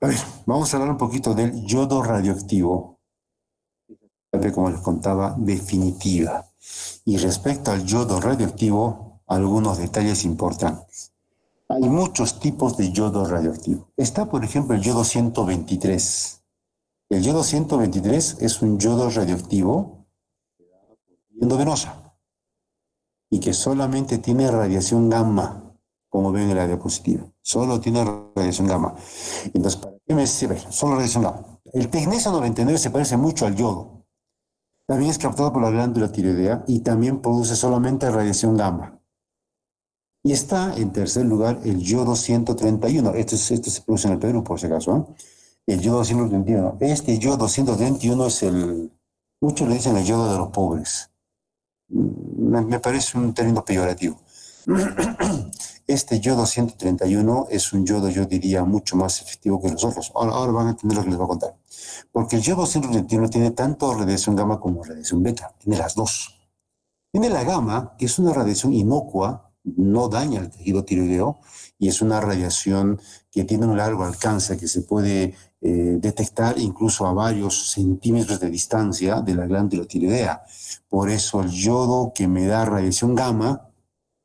A ver, vamos a hablar un poquito del yodo radioactivo, como les contaba, definitiva. Y respecto al yodo radioactivo, algunos detalles importantes. Hay muchos tipos de yodo radioactivo. Está, por ejemplo, el yodo 123. El yodo 123 es un yodo radioactivo endovenosa y que solamente tiene radiación gamma, como ven en la diapositiva. Solo tiene radiación gamma. Entonces, ¿para qué me sirve? Solo radiación gamma. El tecnesio 99 se parece mucho al yodo. También es captado por la glándula tiroidea y también produce solamente radiación gamma. Y está en tercer lugar el yodo 131. Este se produce en el Perú, por si acaso, ¿eh? El yodo 131. Este yodo 131 es el, muchos le dicen el yodo de los pobres. Me parece un término peyorativo. Este yodo 131 es un yodo, yo diría, mucho más efectivo que los otros. Ahora van a entender lo que les voy a contar. Porque el yodo 131 tiene tanto radiación gamma como radiación beta. Tiene las dos. Tiene la gamma, que es una radiación inocua, no daña el tejido tiroideo, y es una radiación que tiene un largo alcance, que se puede detectar incluso a varios centímetros de distancia de la glándula tiroidea. Por eso el yodo que me da radiación gamma,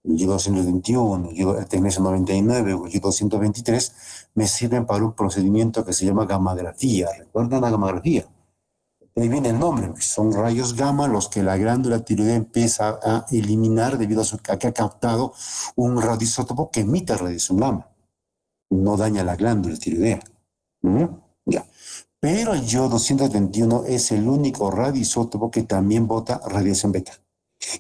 el yodo 121, el tecnesio 99 o el yodo 123, me sirven para un procedimiento que se llama gammagrafía. ¿Recuerdan la gammagrafía? De ahí viene el nombre, son rayos gamma los que la glándula tiroidea empieza a eliminar debido a que ha captado un radioisótopo que emite radiación gamma. No daña la glándula tiroidea. Ya. Pero el yodo 131 es el único radioisótopo que también bota radiación beta.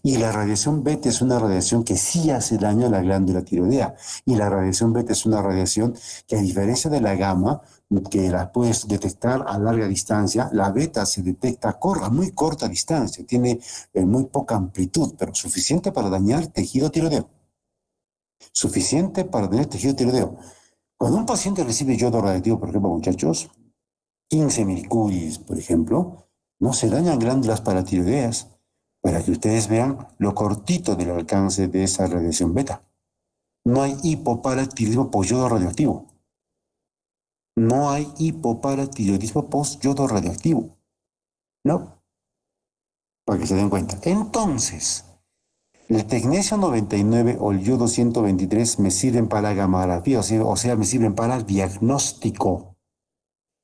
Y la radiación beta es una radiación que sí hace daño a la glándula tiroidea. Y la radiación beta es una radiación que, a diferencia de la gamma, que la puedes detectar a larga distancia, la beta se detecta a muy corta distancia, tiene muy poca amplitud, pero suficiente para dañar tejido tiroideo. Suficiente para dañar tejido tiroideo. Cuando un paciente recibe yodo radiactivo, por ejemplo, muchachos, 15 milicuries, por ejemplo, no se dañan glándulas paratiroideas, para que ustedes vean lo cortito del alcance de esa radiación beta. No hay hipoparatiroidismo post-yodo radioactivo. No hay hipoparatiroidismo post-yodo radioactivo. No. Para que se den cuenta. Entonces, el tecnesio 99 o el yodo 123 me sirven para gammagrafía, o sea, me sirven para diagnóstico,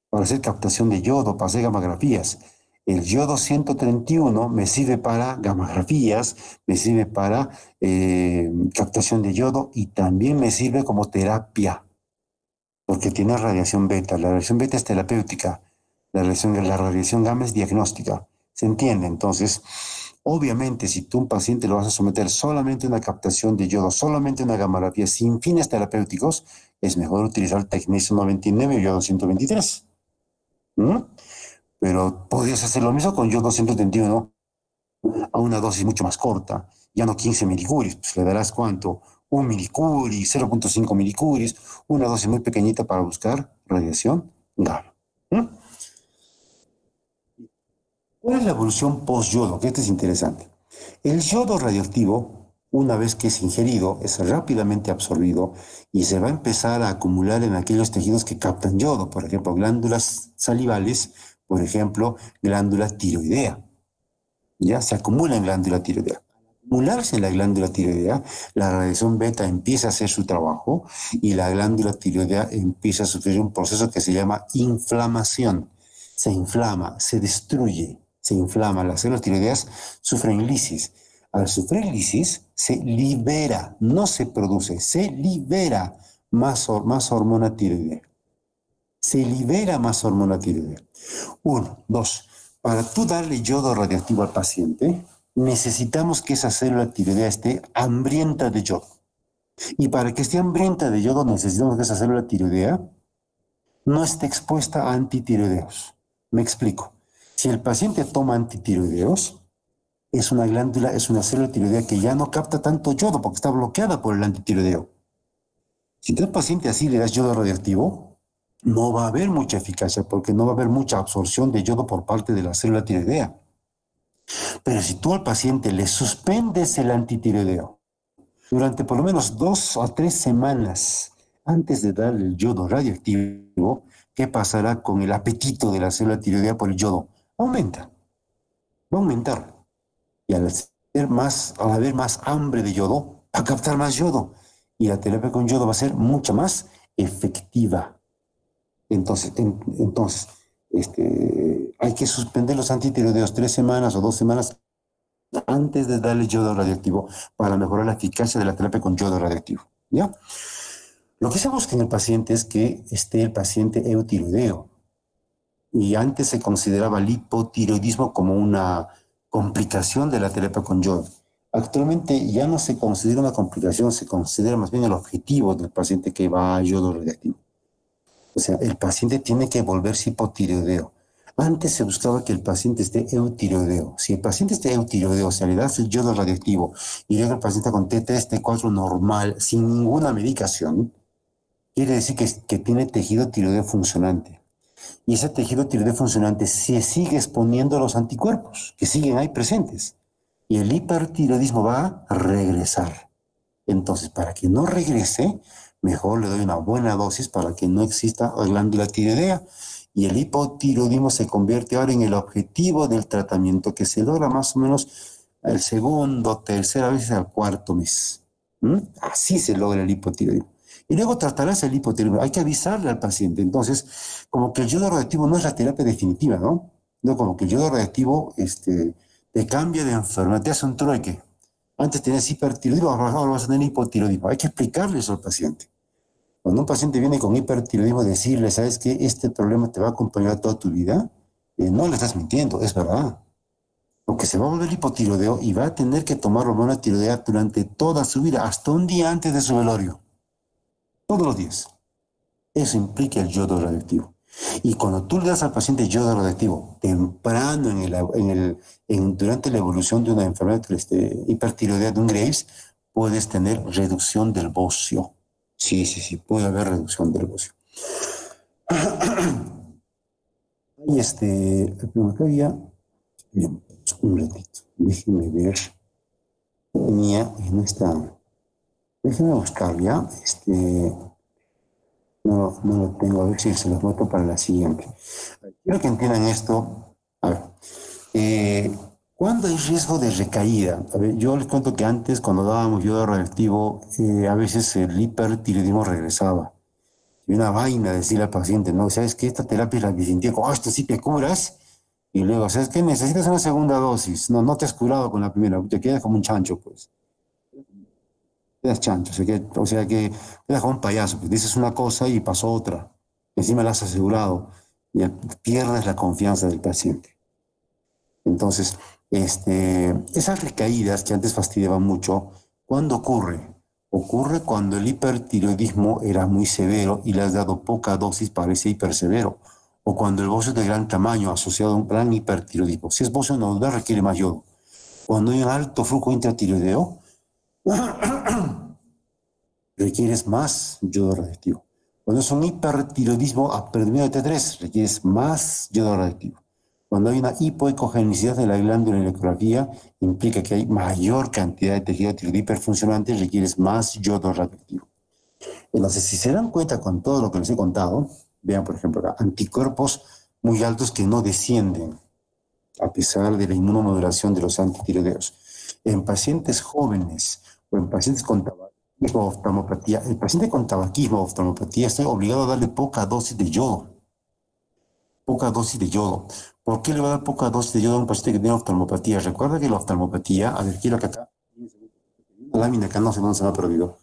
para hacer captación de yodo, para hacer gammagrafías. El yodo 131 me sirve para gammagrafías, me sirve para captación de yodo y también me sirve como terapia, porque tiene radiación beta. La radiación beta es terapéutica, la radiación gamma es diagnóstica. ¿Se entiende? Entonces, obviamente, si tú un paciente lo vas a someter solamente a una captación de yodo, solamente a una gammagrafía sin fines terapéuticos, es mejor utilizar el tecnesio 99 y yodo 123. Pero podrías hacer lo mismo con yodo 131 a una dosis mucho más corta, ya no 15 milicuries, pues le darás ¿cuánto? 1 milicuri, 0.5 milicuries, una dosis muy pequeñita para buscar radiación gamma. ¿Cuál es la evolución post-yodo? Que este es interesante. El yodo radioactivo, una vez que es ingerido, es rápidamente absorbido y se va a empezar a acumular en aquellos tejidos que captan yodo, por ejemplo, glándulas salivales, por ejemplo, glándula tiroidea. Ya se acumula en glándula tiroidea. Acumularse en la glándula tiroidea, la radiación beta empieza a hacer su trabajo y la glándula tiroidea empieza a sufrir un proceso que se llama inflamación. Se inflama, se destruye, se inflama. Las células tiroideas sufren lisis. Al sufrir lisis, se libera, no se produce, se libera más hormona tiroidea. Se libera más hormona tiroidea. 1, 2. Para tú darle yodo radioactivo al paciente, necesitamos que esa célula tiroidea esté hambrienta de yodo. Y para que esté hambrienta de yodo, necesitamos que esa célula tiroidea no esté expuesta a antitiroideos. Me explico. Si el paciente toma antitiroideos, es una glándula, es una célula tiroidea que ya no capta tanto yodo porque está bloqueada por el antitiroideo. Si tú al paciente así le das yodo radioactivo, no va a haber mucha eficacia porque no va a haber mucha absorción de yodo por parte de la célula tiroidea. Pero si tú al paciente le suspendes el antitiroideo durante por lo menos 2 a 3 semanas antes de darle el yodo radioactivo, ¿qué pasará con el apetito de la célula tiroidea por el yodo? Aumenta, va a aumentar. Y al haber más hambre de yodo, va a captar más yodo. Y la terapia con yodo va a ser mucho más efectiva. Entonces, hay que suspender los antitiroideos 3 semanas o 2 semanas antes de darle yodo radioactivo para mejorar la eficacia de la terapia con yodo radioactivo. ¿Ya? Lo que se busca en el paciente es que esté el paciente eutiroideo. Y antes se consideraba el hipotiroidismo como una complicación de la terapia con yodo. Actualmente ya no se considera una complicación, se considera más bien el objetivo del paciente que va a yodo radioactivo. O sea, el paciente tiene que volverse hipotiroideo. Antes se buscaba que el paciente esté eutiroideo. Si el paciente está eutiroideo, o sea, le das el yodo radioactivo y llega el paciente con T3, T4 normal, sin ninguna medicación, quiere decir que tiene tejido tiroideo funcionante. Y ese tejido tiroideo funcionante se sigue exponiendo a los anticuerpos, que siguen ahí presentes. Y el hipertiroidismo va a regresar. Entonces, para que no regrese, mejor le doy una buena dosis para que no exista glándula tiroidea. Y el hipotiroidismo se convierte ahora en el objetivo del tratamiento que se logra más o menos el segundo, tercera vez al cuarto mes. Así se logra el hipotiroidismo. Y luego tratarás el hipotiroidismo. Hay que avisarle al paciente. Entonces, como que el yodo radioactivo no es la terapia definitiva, ¿no? No, como que el yodo radioactivo te cambia de enfermedad, te hace un trueque. Antes tenías hipertiroidismo, ahora vas a tener hipotiroidismo. Hay que explicarle eso al paciente. Cuando un paciente viene con hipertiroidismo, decirle, ¿sabes qué? Este problema te va a acompañar toda tu vida. No le estás mintiendo, es verdad. Porque se va a volver hipotiroideo y va a tener que tomar hormona tiroidea durante toda su vida, hasta un día antes de su velorio. Todos los días. Eso implica el yodo radioactivo. Y cuando tú le das al paciente yodo radioactivo temprano durante la evolución de una enfermedad hipertiroidea de un Graves, puedes tener reducción del bocio. Sí, puede haber reducción del bocio. Y un ratito, déjenme ver. Tenía en esta, déjenme buscar ya, no lo tengo, a ver si se los meto para la siguiente. Quiero que entiendan esto. A ver, ¿cuándo hay riesgo de recaída? A ver, yo les cuento que antes, cuando dábamos yodo radioactivo, a veces el hipertiroidismo regresaba. Y una vaina decirle al paciente, no, ¿sabes qué? Esta terapia es la bisintiaco, esto sí te curas. Y luego, ¿sabes qué? Necesitas una segunda dosis. No te has curado con la primera, te quedas como un chancho, pues. Te das chancho, o sea que te das como un payaso, pues dices una cosa y pasó otra. Encima la has asegurado y pierdes la confianza del paciente. Entonces, esas recaídas que antes fastidiaban mucho, ¿cuándo ocurre? Ocurre cuando el hipertiroidismo era muy severo y le has dado poca dosis para ese hipersevero. O cuando el bocio es de gran tamaño asociado a un gran hipertiroidismo. Si es bocio nodal, requiere más yodo. Cuando hay un alto flujo intratiroideo, requieres más yodo radioactivo. Cuando es un hipertiroidismo predominio de T3, requieres más yodo radioactivo. Cuando hay una hipoecogenicidad de la glándula en la ecografía, implica que hay mayor cantidad de tejido tiroideo hiperfuncionante, requieres más yodo radioactivo. Entonces, si se dan cuenta con todo lo que les he contado, vean, por ejemplo, acá, anticuerpos muy altos que no descienden, a pesar de la inmunomodulación de los antitiroideos. En pacientes jóvenes o en pacientes con tabaquismo o oftalmopatía, el paciente con tabaquismo o oftalmopatía está obligado a darle poca dosis de yodo. Poca dosis de yodo. ¿Por qué le va a dar poca dosis de yodo a un paciente que tiene oftalmopatía? Recuerda que la oftalmopatía, a ver, quiero que acá, una lámina acá, no sé dónde se me ha perdido.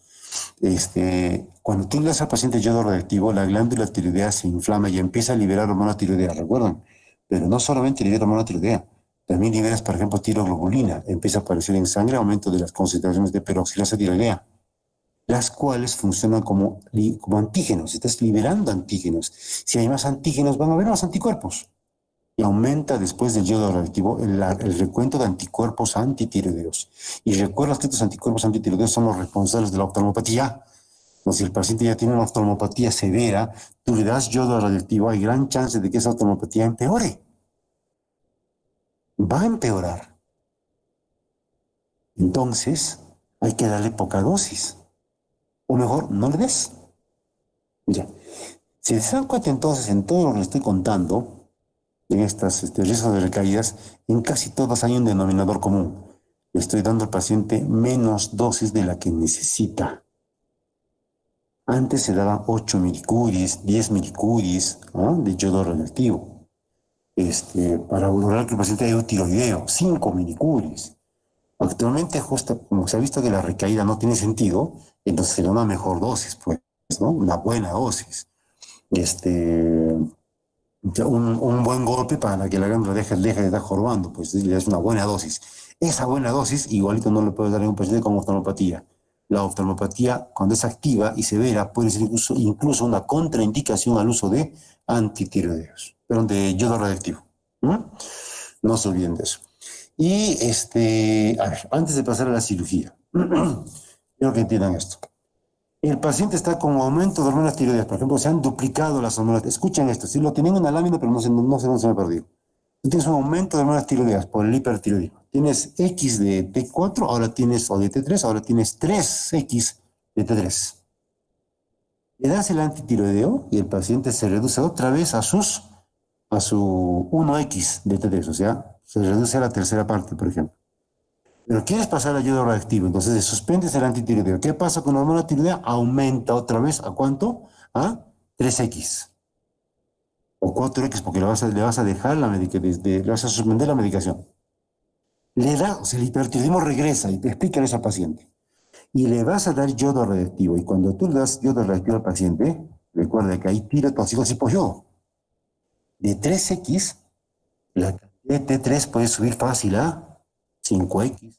Cuando tú le das al paciente yodo radioactivo, la glándula tiroidea se inflama y empieza a liberar hormona tiroidea, ¿recuerdan? Pero no solamente libera hormona tiroidea, también liberas, por ejemplo, tiroglobulina, empieza a aparecer en sangre, aumento de las concentraciones de peroxilasa tiroidea, las cuales funcionan como antígenos, estás liberando antígenos. Si hay más antígenos, van a haber más anticuerpos. Y aumenta después del yodo radioactivo el recuento de anticuerpos antitiroideos. Y recuerda que estos anticuerpos antitiroideos son los responsables de la oftalmopatía. Entonces, si el paciente ya tiene una oftalmopatía severa, tú le das yodo radioactivo, hay gran chance de que esa oftalmopatía empeore. Va a empeorar. Entonces, hay que darle poca dosis. O mejor, no le des. Ya. Si se dan cuenta entonces en todo lo que le estoy contando, en estas riesgos de recaídas, en casi todas hay un denominador común. Le estoy dando al paciente menos dosis de la que necesita. Antes se daban 8 milicuries, 10 milicuries de yodo radioactivo. Para lograr que el paciente haya eutiroideo, 5 milicuries. Actualmente, justo como se ha visto que la recaída no tiene sentido, entonces se da una mejor dosis, pues, ¿no? Una buena dosis. Un buen golpe para que la glándula deje de estar jorobando, pues le das una buena dosis. Esa buena dosis igualito no lo puedes dar en un paciente con oftalmopatía. La oftalmopatía, cuando es activa y severa, puede ser incluso una contraindicación al uso de antitiroideos, perdón, de yodo radioactivo. ¿No? No se olviden de eso. Y, a ver, antes de pasar a la cirugía, quiero que entiendan esto. El paciente está con aumento de hormonas tiroideas, por ejemplo, se han duplicado las hormonas. Escuchen esto, si lo tenían en una lámina, pero no sé dónde se me ha perdido. Tú tienes un aumento de hormonas tiroideas por el hipertiroidismo. Tienes X de T4, ahora tienes, o de T3, ahora tienes 3X de T3. Le das el antitiroideo y el paciente se reduce otra vez a su 1X de T3, o sea, se reduce a la tercera parte, por ejemplo. Pero quieres pasar al yodo radioactivo, entonces le suspendes el antitiroideo. ¿Qué pasa con la hormona tiroidea? Aumenta otra vez, ¿a cuánto? A 3X. O 4X, porque le vas a dejar le vas a suspender la medicación. O sea, el hipertiroidismo regresa, y te explica a esa paciente. Y le vas a dar yodo radioactivo. Y cuando tú le das yodo radioactivo al paciente, recuerda que hay tirotoxicosis por yodo. De 3X, la cantidad de T3 puede subir fácil a 5X,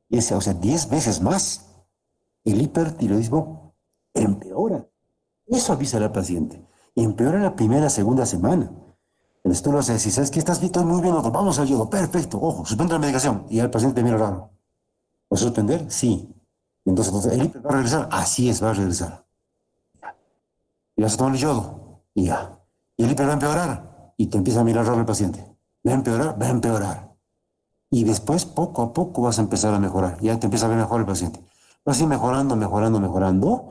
6X, o sea, 10 veces más. El hipertiroidismo empeora. Eso avisa al paciente. Empeora la primera, segunda semana. Entonces tú lo haces y ¿sabes qué? Estás bien, muy bien, otro. Vamos al yodo. Perfecto. Ojo, suspende la medicación. Y el paciente te mira raro. ¿Va a suspender? Sí. Entonces, ¿el hiper va a regresar? Así es, va a regresar. Y vas a tomar el yodo. Y ya. Y el hiper va a empeorar. Y te empieza a mirar raro el paciente. Va a empeorar, va a empeorar. Y después, poco a poco, vas a empezar a mejorar. Ya te empieza a ver mejor el paciente. Vas a ir mejorando, mejorando, mejorando.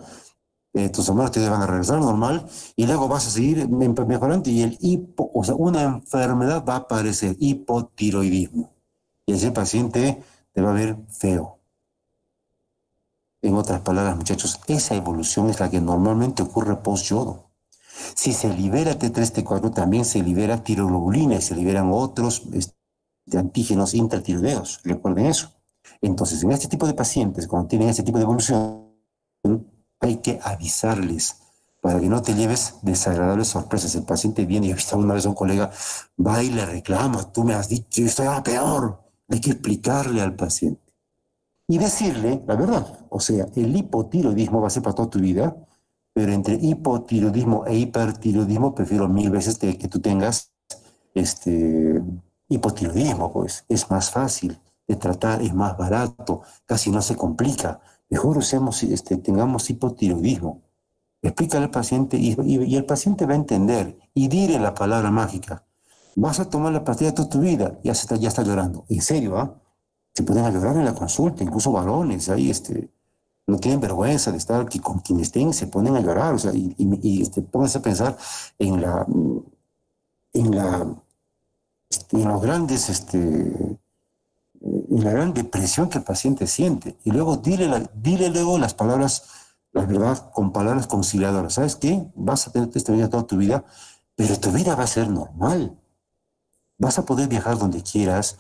Tus hormonas te van a regresar normal. Y luego vas a seguir mejorando. Y o sea, una enfermedad va a aparecer, hipotiroidismo. Y ese paciente te va a ver feo. En otras palabras, muchachos, esa evolución es la que normalmente ocurre post-yodo. Si se libera T3, T4, también se libera tiroglobulina y se liberan otros antígenos intratiroideos. Recuerden eso. Entonces, en este tipo de pacientes, cuando tienen este tipo de evolución, hay que avisarles para que no te lleves desagradables sorpresas. El paciente viene, y he visto una vez a un colega, va y le reclama, tú me has dicho, yo estoy a peor. Hay que explicarle al paciente. Y decirle la verdad. O sea, el hipotiroidismo va a ser para toda tu vida, pero entre hipotiroidismo e hipertiroidismo prefiero 1000 veces que tú tengas hipotiroidismo, pues. Es más fácil de tratar, es más barato, casi no se complica. Mejor tengamos hipotiroidismo. Explícale al paciente y el paciente va a entender. Y dile la palabra mágica. Vas a tomar la pastilla toda tu vida. Ya está llorando. En serio, ¿ah? Se pueden a llorar en la consulta, incluso varones, ahí no tienen vergüenza de estar aquí con quien estén, se ponen a llorar, o sea, pónganse a pensar en los grandes, en la gran depresión que el paciente siente. Y luego dile luego las palabras, la verdad, con palabras conciliadoras. ¿Sabes qué? Vas a tener esta vida toda tu vida, pero tu vida va a ser normal. Vas a poder viajar donde quieras,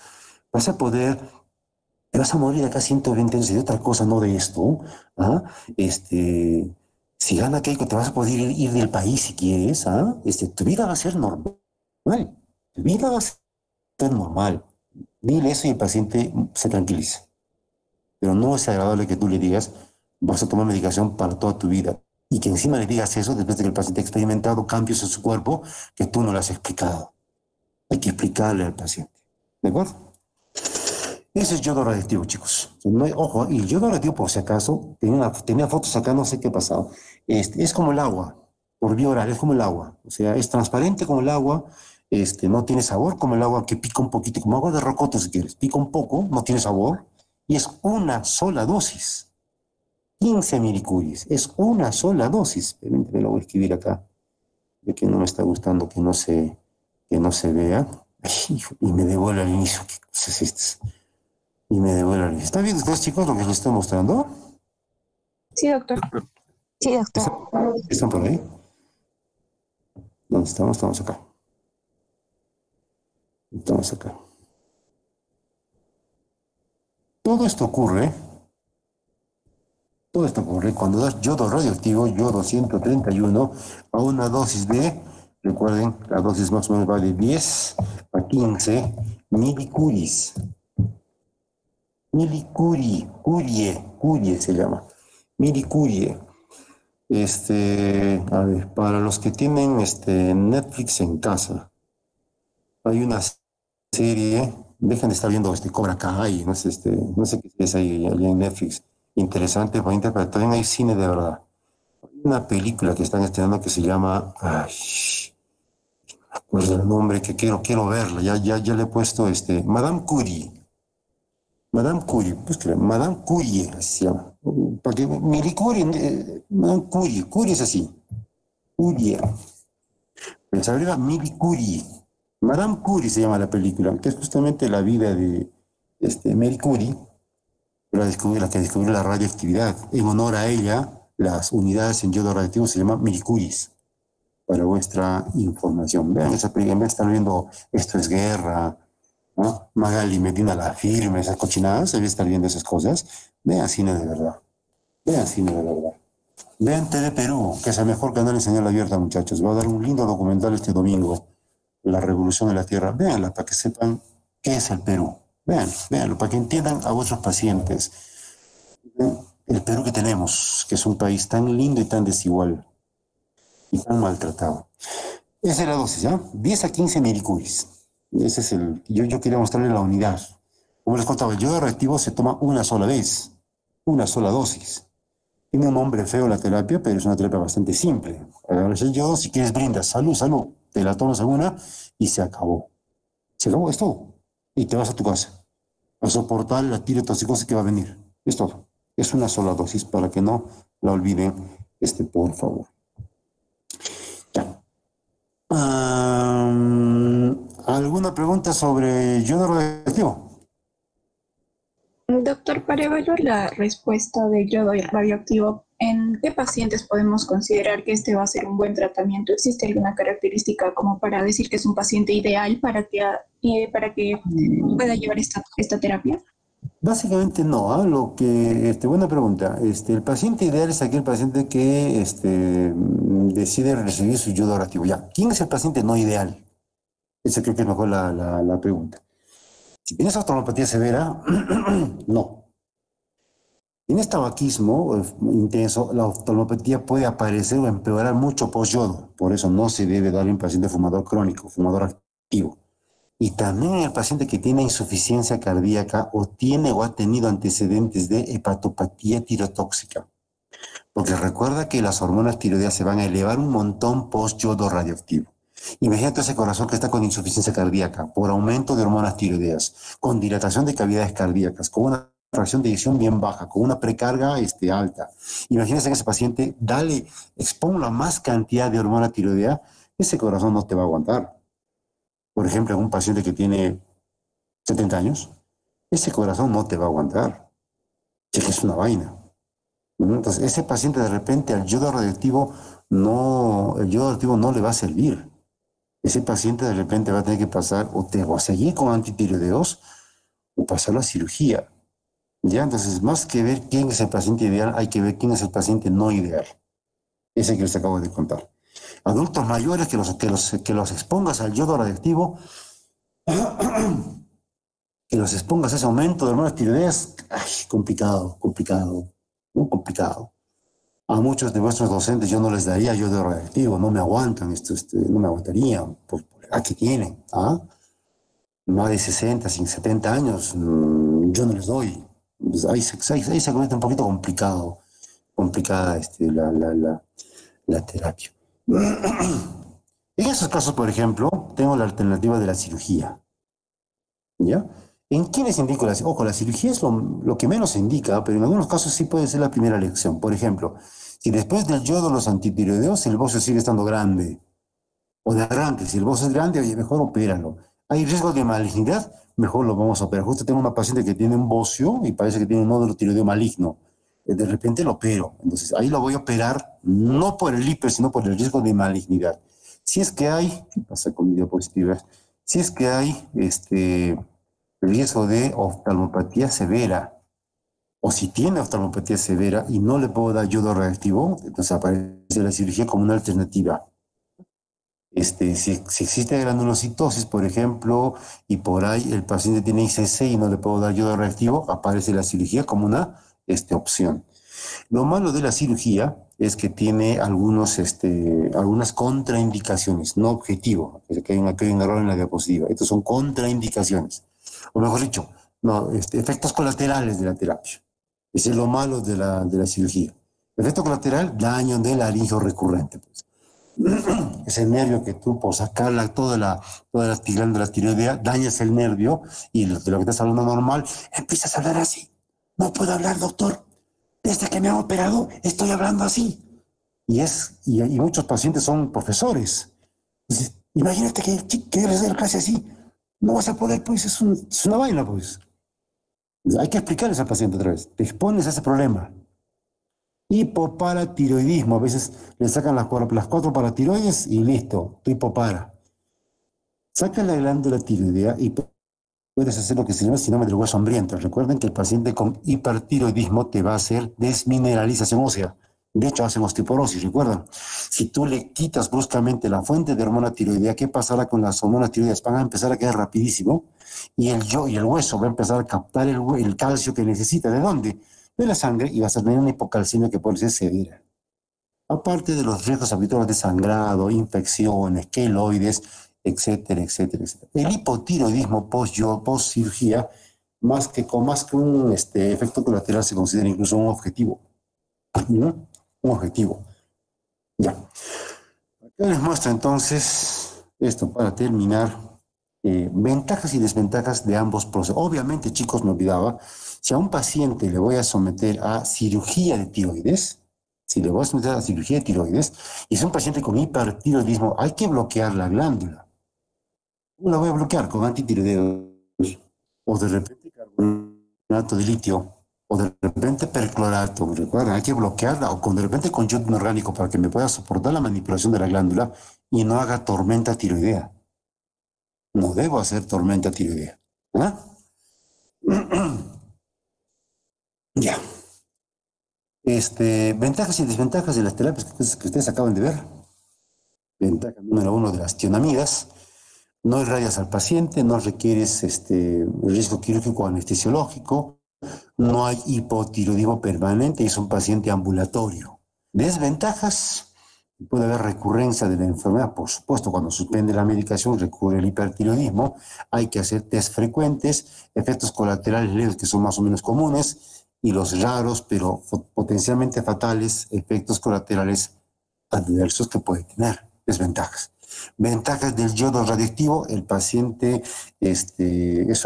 te vas a morir de acá 120 años y de otra cosa, no de esto. ¿Ah? Si gana Keiko, te vas a poder ir del país si quieres. ¿Ah? Tu vida va a ser normal. Tu vida va a ser normal. Dile eso y el paciente se tranquiliza. Pero no es agradable que tú le digas, vas a tomar medicación para toda tu vida. Y que encima le digas eso después de que el paciente ha experimentado cambios en su cuerpo que tú no le has explicado. Hay que explicarle al paciente. ¿De acuerdo? Ese es yodo radioactivo, chicos. Ojo, y el yodo radioactivo, por si acaso, tenía fotos acá, no sé qué ha pasado. Es como el agua, por vía oral, es como el agua. O sea, es transparente como el agua, no tiene sabor como el agua que pica un poquito, como agua de rocoto si quieres. Pica un poco, no tiene sabor, y es una sola dosis. 15 milicuries, es una sola dosis. Me lo voy a escribir acá, de que no me está gustando que no se vea. Y me devuelve al inicio. ¿Qué cosa es esto? Y me devuelve al inicio. ¿Están viendo ustedes, chicos, lo que les estoy mostrando? Sí, doctor. Sí, doctor. ¿Están por ahí? ¿Dónde estamos? Estamos acá. Estamos acá. Todo esto ocurre cuando das yodo radioactivo, yodo 131, a una dosis recuerden, la dosis más o menos va de 10 a 15 milicuries. Curie se llama. Milicurie. A ver, para los que tienen Netflix en casa, hay una serie, dejen de estar viendo Cobra Kai, no sé qué es ahí en Netflix, interesante, bonita, pero también hay cine de verdad. Hay una película que están estrenando que se llama, ay, no recuerdo el nombre, que quiero verla, ya le he puesto Madame Curie. Madame Curie, pues que Madame Curie, así se llama. Para que Miri Curie, Madame Curie, Curie es así, Curie. Se abriga Miri Curie. Madame Curie se llama la película, que es justamente la vida de Marie Curie, la que descubrió la radioactividad. En honor a ella, las unidades en yodo radioactivo se llaman milicuris, para vuestra información. Vean esa película, en vez de estar viendo Esto es Guerra, ¿no? Magali Medina la firme, esas cochinadas, en vez de estar viendo esas cosas, vean cine de verdad. Vean cine de verdad. Vean TV Perú, que es el mejor canal en señal abierta, muchachos. Va a dar un lindo documental este domingo, La Revolución de la Tierra. Véanla para que sepan qué es el Perú. Véanlo, para que entiendan a vuestros pacientes el Perú que tenemos, que es un país tan lindo y tan desigual y tan maltratado. Esa es la dosis, ¿ya? 10 a 15 milicuris. Ese es yo quería mostrarles la unidad. Como les contaba, el yodo reactivo se toma una sola vez, una sola dosis. Tiene un nombre feo la terapia, pero es una terapia bastante simple. Agarras el yodo, si quieres brindas, salud, te la tomas en una y se acabó. Se acabó, es todo. Y te vas a tu casa a soportar la tirotoxicosis que va a venir. Es todo. Es una sola dosis para que no la olviden, por favor. Ya. ¿Alguna pregunta sobre yodo radioactivo? Doctor, para evaluar la respuesta de yodo radioactivo, ¿en qué pacientes podemos considerar que este va a ser un buen tratamiento? ¿Existe alguna característica como para decir que es un paciente ideal para que pueda llevar esta terapia? Básicamente no, ¿ah? Buena pregunta. El paciente ideal es aquel paciente que decide recibir su yodo radioactivo. Ya, ¿quién es el paciente no ideal? Esa creo que es mejor la pregunta. Si tienes oftalmopatía severa, no. Si tienes tabaquismo intenso, la oftalmopatía puede aparecer o empeorar mucho post-yodo. Por eso no se debe darle a un paciente fumador crónico, fumador activo. Y también en el paciente que tiene insuficiencia cardíaca o tiene o ha tenido antecedentes de hepatopatía tirotóxica. Porque recuerda que las hormonas tiroideas se van a elevar un montón post-yodo radioactivo. Imagínate ese corazón que está con insuficiencia cardíaca por aumento de hormonas tiroideas, con dilatación de cavidades cardíacas, con una fracción de eyección bien baja, con una precarga alta. Imagínese que ese paciente, exponga más cantidad de hormona tiroidea, ese corazón no te va a aguantar. Por ejemplo, en un paciente que tiene 70 años, ese corazón no te va a aguantar. Es una vaina. Entonces, ese paciente de repente el yodo radioactivo no le va a servir. Ese paciente de repente va a tener que pasar o seguir con antitiroideos o pasarlo a cirugía. ¿Ya? Entonces, más que ver quién es el paciente ideal, hay que ver quién es el paciente no ideal. Ese que les acabo de contar. Adultos mayores que los expongas al yodo radioactivo, que los expongas a ese aumento de hormonas tiroideas, complicado, muy complicado. A muchos de vuestros docentes yo no les daría yodo radioactivo, no me aguantan, no me aguantarían, aquí tienen, más de 60, 70 años, yo no les doy. Pues ahí se convierte un poquito complicada la terapia. En esos casos, por ejemplo, tengo la alternativa de la cirugía. ¿Ya? ¿En quiénes indico la cirugía? Ojo, la cirugía es lo que menos se indica, pero en algunos casos sí puede ser la primera elección. Por ejemplo, si después del yodo los antitiroideos el bocio sigue estando grande, o de arranque, si el bocio es grande, oye, mejor opéralo. Hay riesgo de malignidad, mejor lo vamos a operar. Justo tengo una paciente que tiene un bocio y parece que tiene un nódulo tiroideo maligno. De repente lo opero. Entonces ahí lo voy a operar, no por el hiper, sino por el riesgo de malignidad. Si es que hay, ¿qué pasa con mi diapositiva? Si es que hay riesgo de oftalmopatía severa, o si tiene oftalmopatía severa y no le puedo dar yodo reactivo, entonces aparece la cirugía como una alternativa. Si existe granulocitosis, por ejemplo, y por ahí el paciente tiene ICC y no le puedo dar yodo reactivo, aparece la cirugía como una opción. Lo malo de la cirugía es que tiene algunas contraindicaciones, no objetivo, que hay un error en la diapositiva. Estos son contraindicaciones, o mejor dicho, no, efectos colaterales de la terapia. Ese es lo malo de la cirugía. Efecto colateral, daño de la laringe recurrente. Pues. Ese nervio que tú, por sacarla toda la glándula tiroidea, dañas el nervio y de lo que estás hablando normal, empiezas a hablar así. No puedo hablar, doctor. Desde que me han operado, estoy hablando así. Y muchos pacientes son profesores. Entonces, imagínate que les dé la clase así. No vas a poder, pues, es una vaina, pues. Entonces, hay que explicarles al paciente otra vez. Te expones a ese problema. Hipoparatiroidismo. A veces le sacan las 4 paratiroides y listo, tu hipopara. Saca la glándula tiroidea y puedes hacer lo que se llama síndrome del hueso hambriento. Recuerden que el paciente con hipertiroidismo te va a hacer desmineralización ósea. De hecho, hacen osteoporosis, ¿recuerdan? Si tú le quitas bruscamente la fuente de hormona tiroidea, ¿qué pasará con las hormonas tiroideas? Van a empezar a quedar rapidísimo y el hueso va a empezar a captar el calcio que necesita. ¿De dónde? De la sangre, y vas a tener una hipocalcemia que puede ser severa. Aparte de los riesgos habituales de sangrado, infecciones, queloides, etcétera, etcétera, etcétera. El hipotiroidismo post-cirugía, más que un efecto colateral, se considera incluso un objetivo. ¿No? Un objetivo. Ya. Acá les muestro entonces esto para terminar. Ventajas y desventajas de ambos procesos. Obviamente, chicos, me olvidaba, si a un paciente le voy a someter a cirugía de tiroides, y es un paciente con hipertiroidismo, hay que bloquear la glándula. ¿Cómo la voy a bloquear? Con antitiroideos, o de repente carbonato de litio, o de repente perclorato. Recuerden, hay que bloquearla, o de repente con yodo inorgánico para que me pueda soportar la manipulación de la glándula y no haga tormenta tiroidea. No debo hacer tormenta tiroidea. ¿Ah? Ya. Ventajas y desventajas de las terapias que ustedes acaban de ver. Ventaja número 1 de las tionamidas. No irradias al paciente, no requieres riesgo quirúrgico o anestesiológico, no hay hipotiroidismo permanente y es un paciente ambulatorio. Desventajas. Puede haber recurrencia de la enfermedad, por supuesto, cuando suspende la medicación recurre el hipertiroidismo, hay que hacer test frecuentes, efectos colaterales leves que son más o menos comunes, y los raros, pero potencialmente fatales, efectos colaterales adversos que puede tener, desventajas. Ventajas del yodo radioactivo, el paciente es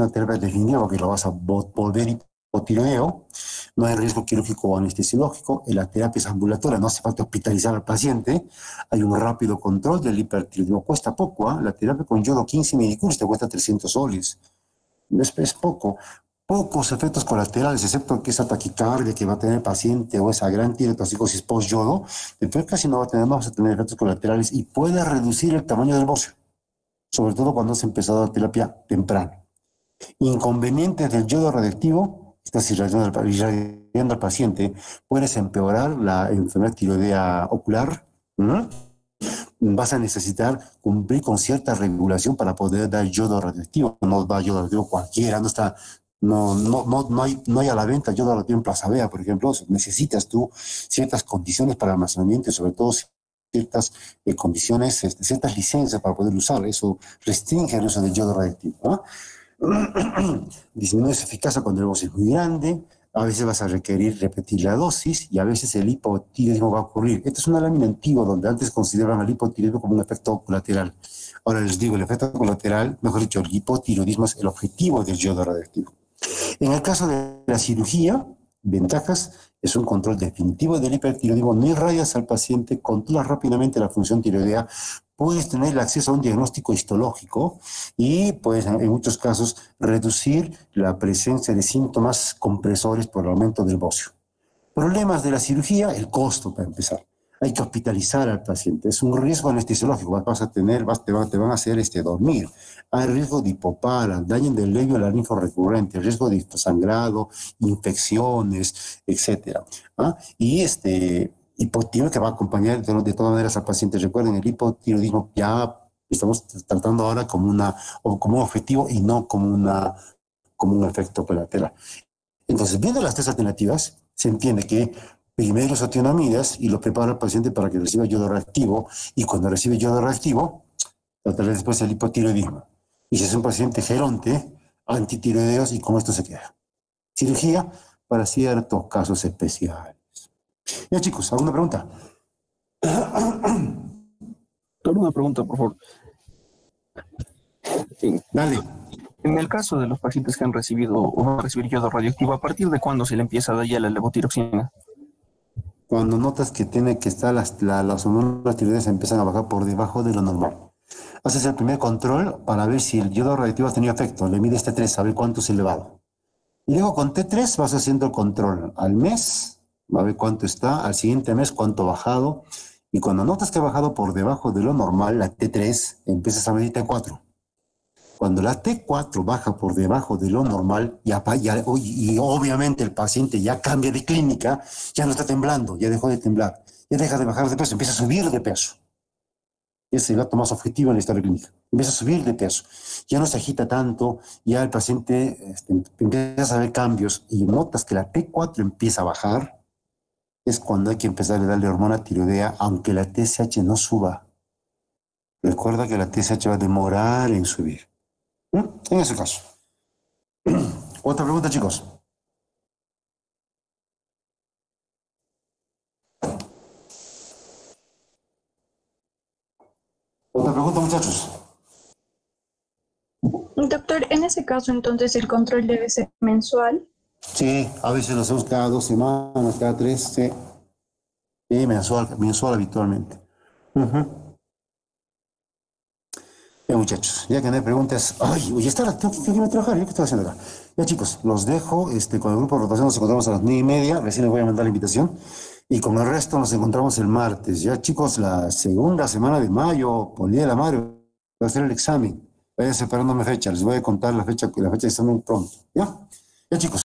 una terapia definitiva porque lo vas a volver hipotiroideo, no hay riesgo quirúrgico o anestesiológico, la terapia es ambulatoria, no hace falta hospitalizar al paciente, hay un rápido control del hipertiroidismo, cuesta poco, la terapia con yodo 15 milicurs te cuesta 300 soles, es poco. Pocos efectos colaterales, excepto que esa taquicardia que va a tener el paciente o esa gran tirotoxicosis post-yodo, después casi no vas a tener efectos colaterales y puede reducir el tamaño del bocio, sobre todo cuando has empezado la terapia temprano. Inconvenientes del yodo radioactivo, estás irradiando al paciente, puedes empeorar la enfermedad tiroidea ocular, vas a necesitar cumplir con cierta regulación para poder dar yodo radioactivo, no da yodo radioactivo cualquiera, no hay a la venta yodo radioactivo en Plaza Vea, por ejemplo, necesitas tú ciertas condiciones para almacenamiento y sobre todo ciertas condiciones, ciertas licencias para poder usar, eso restringe el uso del yodo radioactivo, ¿no? Disminuye su eficacia cuando el bocio es muy grande, a veces vas a requerir repetir la dosis y a veces el hipotiroidismo va a ocurrir. Esta es una lámina antigua donde antes consideraban el hipotiroidismo como un efecto colateral. Ahora les digo, el efecto colateral, mejor dicho, el hipotiroidismo es el objetivo del yodo radioactivo. En el caso de la cirugía, ventajas, es un control definitivo del hipertiroidismo, no irradias al paciente, controlas rápidamente la función tiroidea, puedes tener el acceso a un diagnóstico histológico y puedes en muchos casos reducir la presencia de síntomas compresores por el aumento del bocio. Problemas de la cirugía, el costo para empezar. Hay que hospitalizar al paciente, es un riesgo anestesiológico, te van a hacer dormir. Hay riesgo de hipopara, daño del labio laríngeo recurrente, riesgo de sangrado, infecciones, etc. Y hipotiroidismo que va a acompañar de todas maneras al paciente. Recuerden, el hipotiroidismo ya estamos tratando ahora como un objetivo y no como un efecto colateral. Entonces, viendo las tres alternativas, se entiende que primero los isotoniamidas y lo prepara el paciente para que reciba yodo reactivo, y cuando recibe yodo reactivo, tratará después el hipotiroidismo. Y si es un paciente geronte, antitiroideos, y con esto se queda. Cirugía para ciertos casos especiales. Ya, chicos, ¿alguna pregunta? Solo una pregunta, por favor. Dale. En el caso de los pacientes que han recibido o van a recibir yodo radioactivo, ¿a partir de cuándo se le empieza a dar ya la levotiroxina? Cuando notas que tiene que estar las hormonas tiroideas empiezan a bajar por debajo de lo normal. Haces el primer control para ver si el yodo radioactivo ha tenido efecto. Le mides T3, a ver cuánto es elevado. Y luego con T3 vas haciendo el control. Al mes, a ver cuánto está. Al siguiente mes, cuánto ha bajado. Y cuando notas que ha bajado por debajo de lo normal, la T3, empiezas a medir T4. Cuando la T4 baja por debajo de lo normal, y obviamente el paciente ya cambia de clínica, ya no está temblando, ya dejó de temblar, ya deja de bajar de peso, empieza a subir de peso. Ese es el dato más objetivo en la historia clínica. Empieza a subir de peso. Ya no se agita tanto, ya el paciente empieza a ver cambios y notas que la T4 empieza a bajar, es cuando hay que empezar a darle hormona tiroidea, aunque la TSH no suba. Recuerda que la TSH va a demorar en subir. En ese caso. Otra pregunta, chicos. Otra pregunta, muchachos. Doctor, en ese caso, entonces, el control debe ser mensual. Sí, a veces lo hacemos cada 2 semanas, cada 3, sí. Sí, mensual habitualmente. Ya, muchachos, ya que no hay preguntas. Ay, oye, tengo que irme a trabajar. ¿Yo qué estoy haciendo acá? Ya, chicos, los dejo. Con el grupo de rotación nos encontramos a las 9:30. Recién les voy a mandar la invitación. Y con el resto nos encontramos el martes. Ya, chicos, la segunda semana de mayo, por el Día de la Madre, voy a hacer el examen. Vayan separándome fecha. Les voy a contar la fecha de examen pronto. ¿Ya? Ya, chicos.